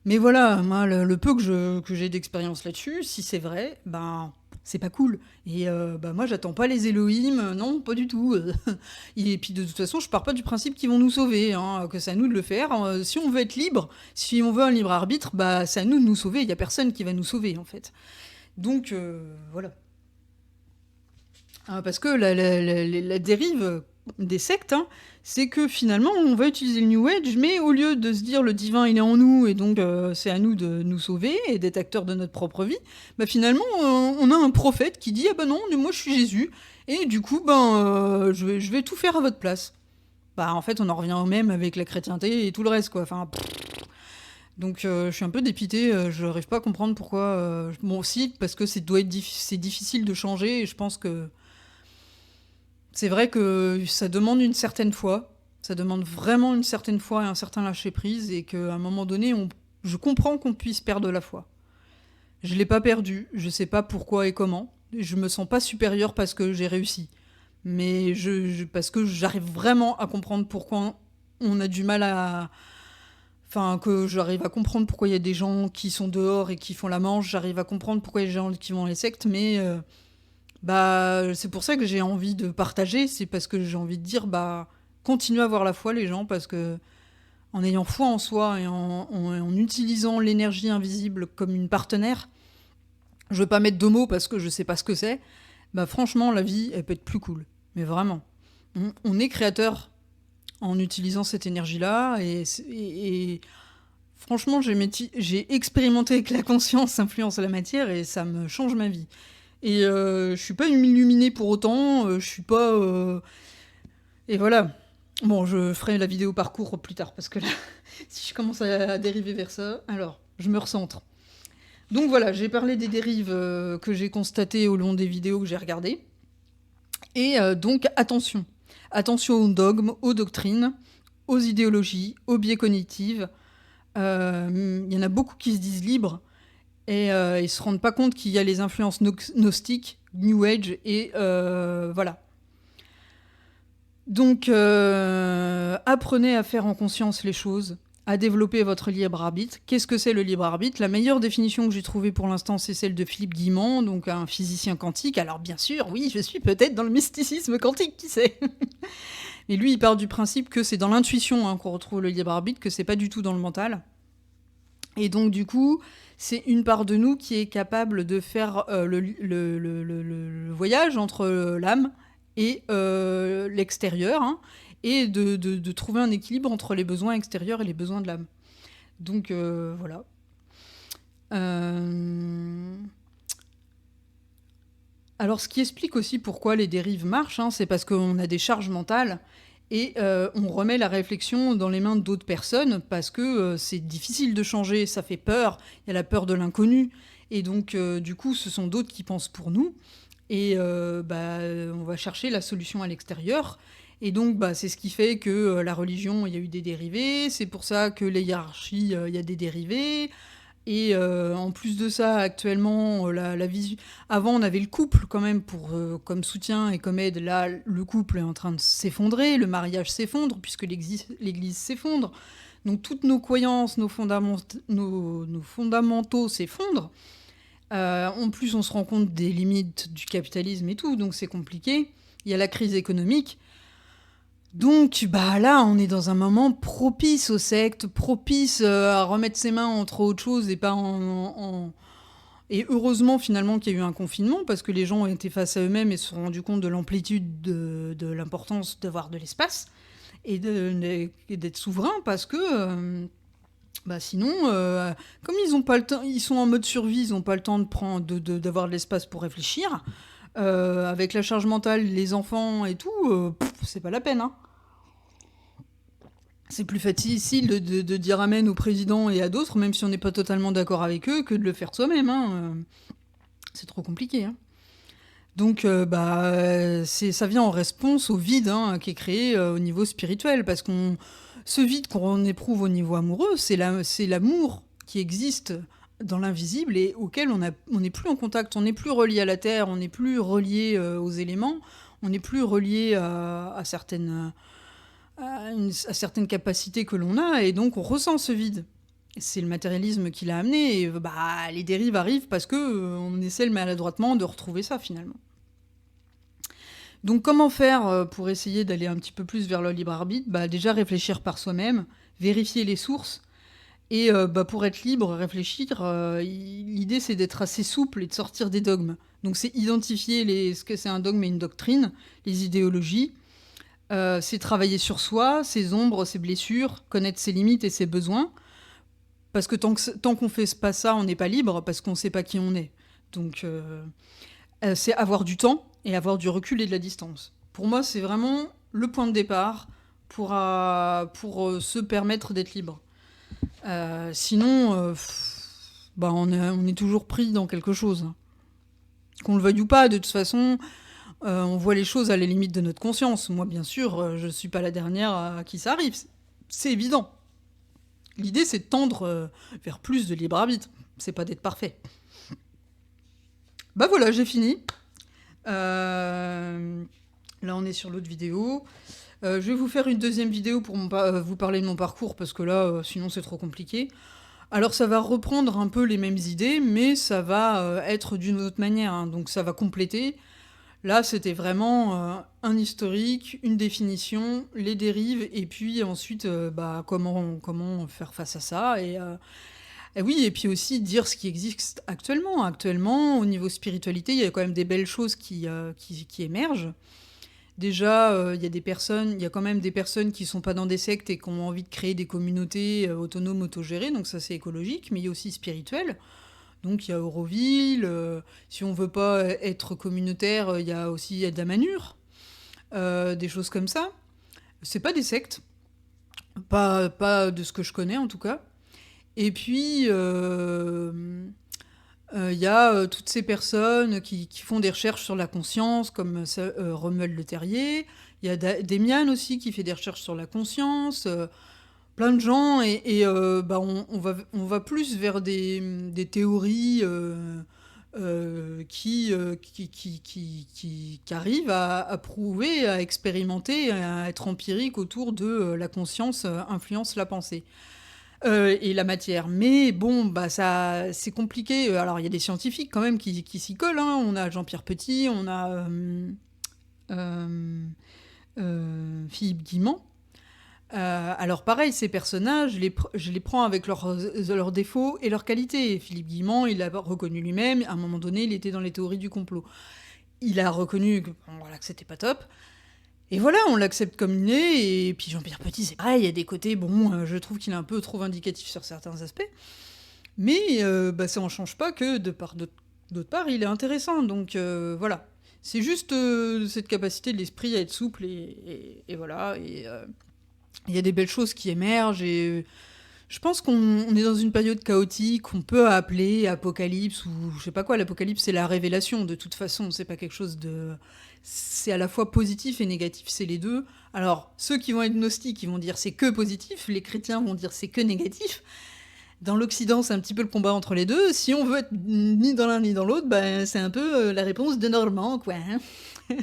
Mais voilà, moi, le peu que j'ai d'expérience là-dessus, si c'est vrai, c'est pas cool. Et moi, j'attends pas les Elohim, non, pas du tout. Et puis, de toute façon, je pars pas du principe qu'ils vont nous sauver, hein, que c'est à nous de le faire. Si on veut être libre, si on veut un libre arbitre, c'est à nous de nous sauver. Il y a personne qui va nous sauver, en fait. Donc, voilà. Parce que la dérive des sectes, hein, c'est que finalement, on va utiliser le New Age, mais au lieu de se dire le divin, il est en nous, et donc c'est à nous de nous sauver et d'être acteurs de notre propre vie, finalement, on a un prophète qui dit « Ah ben non, moi je suis Jésus, et du coup, je vais tout faire à votre place. » En fait, on en revient au même avec la chrétienté et tout le reste, quoi. Enfin, Donc je suis un peu dépitée, je n'arrive pas à comprendre pourquoi. Bon, si, parce que c'est difficile de changer, et je pense que c'est vrai que ça demande une certaine foi. Ça demande vraiment une certaine foi et un certain lâcher-prise, et qu'à un moment donné, je comprends qu'on puisse perdre la foi. Je l'ai pas perdue, je sais pas pourquoi et comment. Je me sens pas supérieure parce que j'ai réussi. Mais parce que j'arrive vraiment à comprendre pourquoi on a du mal à... Enfin, que j'arrive à comprendre pourquoi il y a des gens qui sont dehors et qui font la manche, j'arrive à comprendre pourquoi il y a des gens qui vont dans les sectes, mais bah, c'est pour ça que j'ai envie de partager, c'est parce que j'ai envie de dire, bah, continuez à avoir la foi, les gens, parce que en ayant foi en soi et en utilisant l'énergie invisible comme une partenaire, je veux pas mettre de mots parce que je sais pas ce que c'est, bah franchement, la vie, elle peut être plus cool. Mais vraiment. On est créateur en utilisant cette énergie-là, et franchement, j'ai expérimenté que la conscience influence la matière, et ça me change ma vie. Et je suis pas illuminée pour autant, je suis pas... Et voilà. Bon, je ferai la vidéo parcours plus tard, parce que là, si je commence à dériver vers ça, alors, je me recentre. Donc voilà, j'ai parlé des dérives que j'ai constatées au long des vidéos que j'ai regardées. Et donc, attention. Attention aux dogmes, aux doctrines, aux idéologies, aux biais cognitifs. Il y en a beaucoup qui se disent libres, et ils se rendent pas compte qu'il y a les influences gnostiques, New Age, et voilà. Donc, apprenez à faire en conscience les choses, à développer votre libre arbitre. Qu'est-ce que c'est le libre arbitre ? La meilleure définition que j'ai trouvée pour l'instant, c'est celle de Philippe Guimand, donc un physicien quantique. Alors bien sûr, oui, je suis peut-être dans le mysticisme quantique, qui sait ? Mais lui, il part du principe que c'est dans l'intuition qu'on retrouve le libre arbitre, que c'est pas du tout dans le mental. Et donc du coup, c'est une part de nous qui est capable de faire le voyage entre l'âme et l'extérieur, hein, et de trouver un équilibre entre les besoins extérieurs et les besoins de l'âme. Donc voilà. Alors ce qui explique aussi pourquoi les dérives marchent, hein, c'est parce qu'on a des charges mentales, et on remet la réflexion dans les mains d'autres personnes, parce que c'est difficile de changer, ça fait peur, il y a la peur de l'inconnu, et donc du coup ce sont d'autres qui pensent pour nous, et on va chercher la solution à l'extérieur. Et donc c'est ce qui fait que la religion, il y a eu des dérivés, c'est pour ça que les hiérarchies, il y a des dérivés. Et en plus de ça, actuellement, la vision... Avant, on avait le couple quand même comme soutien et comme aide. Là, le couple est en train de s'effondrer, le mariage s'effondre, puisque l'Église s'effondre. Donc toutes nos croyances, nos fondamentaux s'effondrent. En plus, on se rend compte des limites du capitalisme et tout, donc c'est compliqué. Il y a la crise économique. Donc là, on est dans un moment propice aux sectes, propice à remettre ses mains entre autres choses, et pas Et heureusement finalement qu'il y a eu un confinement, parce que les gens ont été face à eux-mêmes et se sont rendus compte de l'amplitude de l'importance d'avoir de l'espace et d'être souverain, parce que sinon, comme ils ont pas le temps, ils sont en mode survie, ils n'ont pas le temps d'avoir de l'espace pour réfléchir. Avec la charge mentale, les enfants et tout, c'est pas la peine, hein. C'est plus facile de dire amen au président et à d'autres, même si on n'est pas totalement d'accord avec eux, que de le faire soi-même, hein. C'est trop compliqué, hein. Donc, ça vient en réponse au vide, hein, qui est créé au niveau spirituel, parce ce vide qu'on éprouve au niveau amoureux, c'est l'amour qui existe dans l'invisible et auquel on n'est plus en contact, on n'est plus relié à la terre, on n'est plus relié aux éléments, on n'est plus relié à certaines capacités que l'on a, et donc on ressent ce vide. C'est le matérialisme qui l'a amené, et les dérives arrivent parce que on essaie maladroitement de retrouver ça finalement. Donc comment faire pour essayer d'aller un petit peu plus vers le libre arbitre ? Déjà réfléchir par soi-même, vérifier les sources. Et pour être libre, réfléchir, l'idée c'est d'être assez souple et de sortir des dogmes. Donc c'est identifier ce que c'est un dogme et une doctrine, les idéologies. C'est travailler sur soi, ses ombres, ses blessures, connaître ses limites et ses besoins. Parce que tant qu'on fait pas ça, on n'est pas libre, parce qu'on ne sait pas qui on est. Donc c'est avoir du temps et avoir du recul et de la distance. Pour moi, c'est vraiment le point de départ pour se permettre d'être libre. Sinon, bah on est toujours pris dans quelque chose. Qu'on le veuille ou pas, de toute façon, on voit les choses à la limite de notre conscience. Moi, bien sûr, je suis pas la dernière à qui ça arrive. C'est évident. L'idée, c'est de tendre vers plus de libre arbitre. C'est pas d'être parfait. Bah voilà, j'ai fini. Là, on est sur l'autre vidéo. Je vais vous faire une deuxième vidéo pour vous parler de mon parcours, parce que là, sinon, c'est trop compliqué. Alors, ça va reprendre un peu les mêmes idées, mais ça va être d'une autre manière, hein, donc ça va compléter. Là, c'était vraiment un historique, une définition, les dérives, et puis ensuite, bah, comment faire face à ça. Et oui, et puis aussi dire ce qui existe actuellement. Actuellement, au niveau spiritualité, il y a quand même des belles choses qui émergent. Déjà, il y a quand même des personnes qui sont pas dans des sectes et qui ont envie de créer des communautés autonomes, autogérées, donc ça c'est écologique, mais il y a aussi spirituel. Donc il y a Auroville, si on veut pas être communautaire, il y a aussi Damanur, des choses comme ça. C'est pas des sectes, pas de ce que je connais en tout cas. Et puis, il y a toutes ces personnes qui font des recherches sur la conscience, comme Romuald Le Terrier. Il y a Demian aussi qui fait des recherches sur la conscience. Plein de gens, bah, on va plus vers des théories qui arrivent à prouver, à expérimenter, à être empiriques autour de la conscience influence la pensée. Et la matière. Mais bon, bah ça, c'est compliqué. Alors, il y a des scientifiques quand même qui s'y collent, hein. On a Jean-Pierre Petit, on a Philippe Guimand. Alors pareil, ces personnages, je les prends avec leurs défauts et leurs qualités. Philippe Guimand, il l'a reconnu lui-même, à un moment donné, il était dans les théories du complot. Il a reconnu que, bon, voilà, que c'était pas top. Et voilà, on l'accepte comme il est, et puis Jean-Pierre Petit, c'est pareil, il y a des côtés, bon, je trouve qu'il est un peu trop vindicatif sur certains aspects, mais bah, ça en change pas que, d'autre part, il est intéressant, donc voilà. C'est juste cette capacité de l'esprit à être souple, et voilà, et il y a des belles choses qui émergent, et je pense qu'on est dans une période chaotique qu'on peut appeler apocalypse, ou je sais pas quoi. L'apocalypse, c'est la révélation, de toute façon, c'est pas quelque chose de... C'est à la fois positif et négatif, c'est les deux. Alors, ceux qui vont être gnostiques, ils vont dire c'est que positif, les chrétiens vont dire c'est que négatif. Dans l'Occident, c'est un petit peu le combat entre les deux. Si on veut être ni dans l'un ni dans l'autre, ben, c'est un peu la réponse de Normand, quoi. Hein.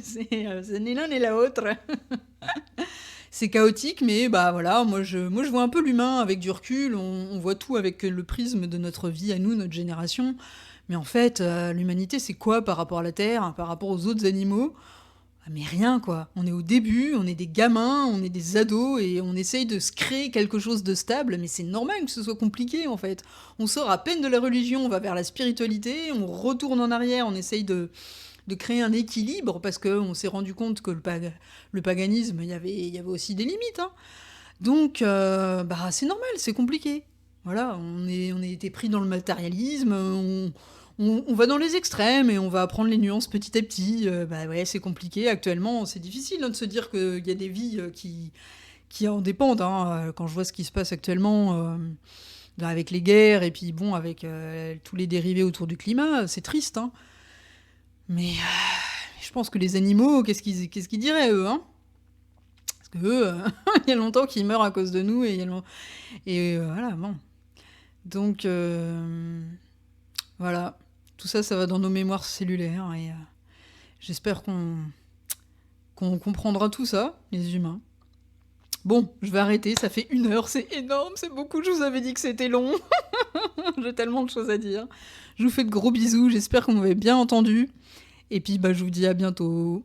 C'est ni l'un ni l'autre. C'est chaotique, mais bah voilà, moi je vois un peu l'humain avec du recul, on voit tout avec le prisme de notre vie à nous, notre génération. Mais en fait, l'humanité, c'est quoi par rapport à la Terre, par rapport aux autres animaux? Ah, mais rien, quoi. On est au début, on est des gamins, on est des ados, et on essaye de se créer quelque chose de stable, mais c'est normal que ce soit compliqué, en fait. On sort à peine de la religion, on va vers la spiritualité, on retourne en arrière, on essaye de créer un équilibre, parce qu'on s'est rendu compte que le paganisme, il y avait aussi des limites. Hein. Donc, bah, c'est normal, c'est compliqué. Voilà, on a été pris dans le matérialisme, on va dans les extrêmes et on va apprendre les nuances petit à petit. Bah ouais, c'est compliqué. Actuellement, c'est difficile hein, de se dire qu'il y a des vies qui en dépendent. Hein. Quand je vois ce qui se passe actuellement avec les guerres et puis bon, avec tous les dérivés autour du climat, c'est triste. Hein. Mais je pense que les animaux, qu'est-ce qu'ils diraient, eux, hein? Parce que eux, il y a longtemps qu'ils meurent à cause de nous, et voilà, bon. Donc, voilà. Tout ça, ça va dans nos mémoires cellulaires, et j'espère qu'on comprendra tout ça, les humains. Bon, je vais arrêter, ça fait 1 heure, c'est énorme, c'est beaucoup, je vous avais dit que c'était long. J'ai tellement de choses à dire. Je vous fais de gros bisous, j'espère que vous m'avez bien entendu. Et puis, bah, je vous dis à bientôt.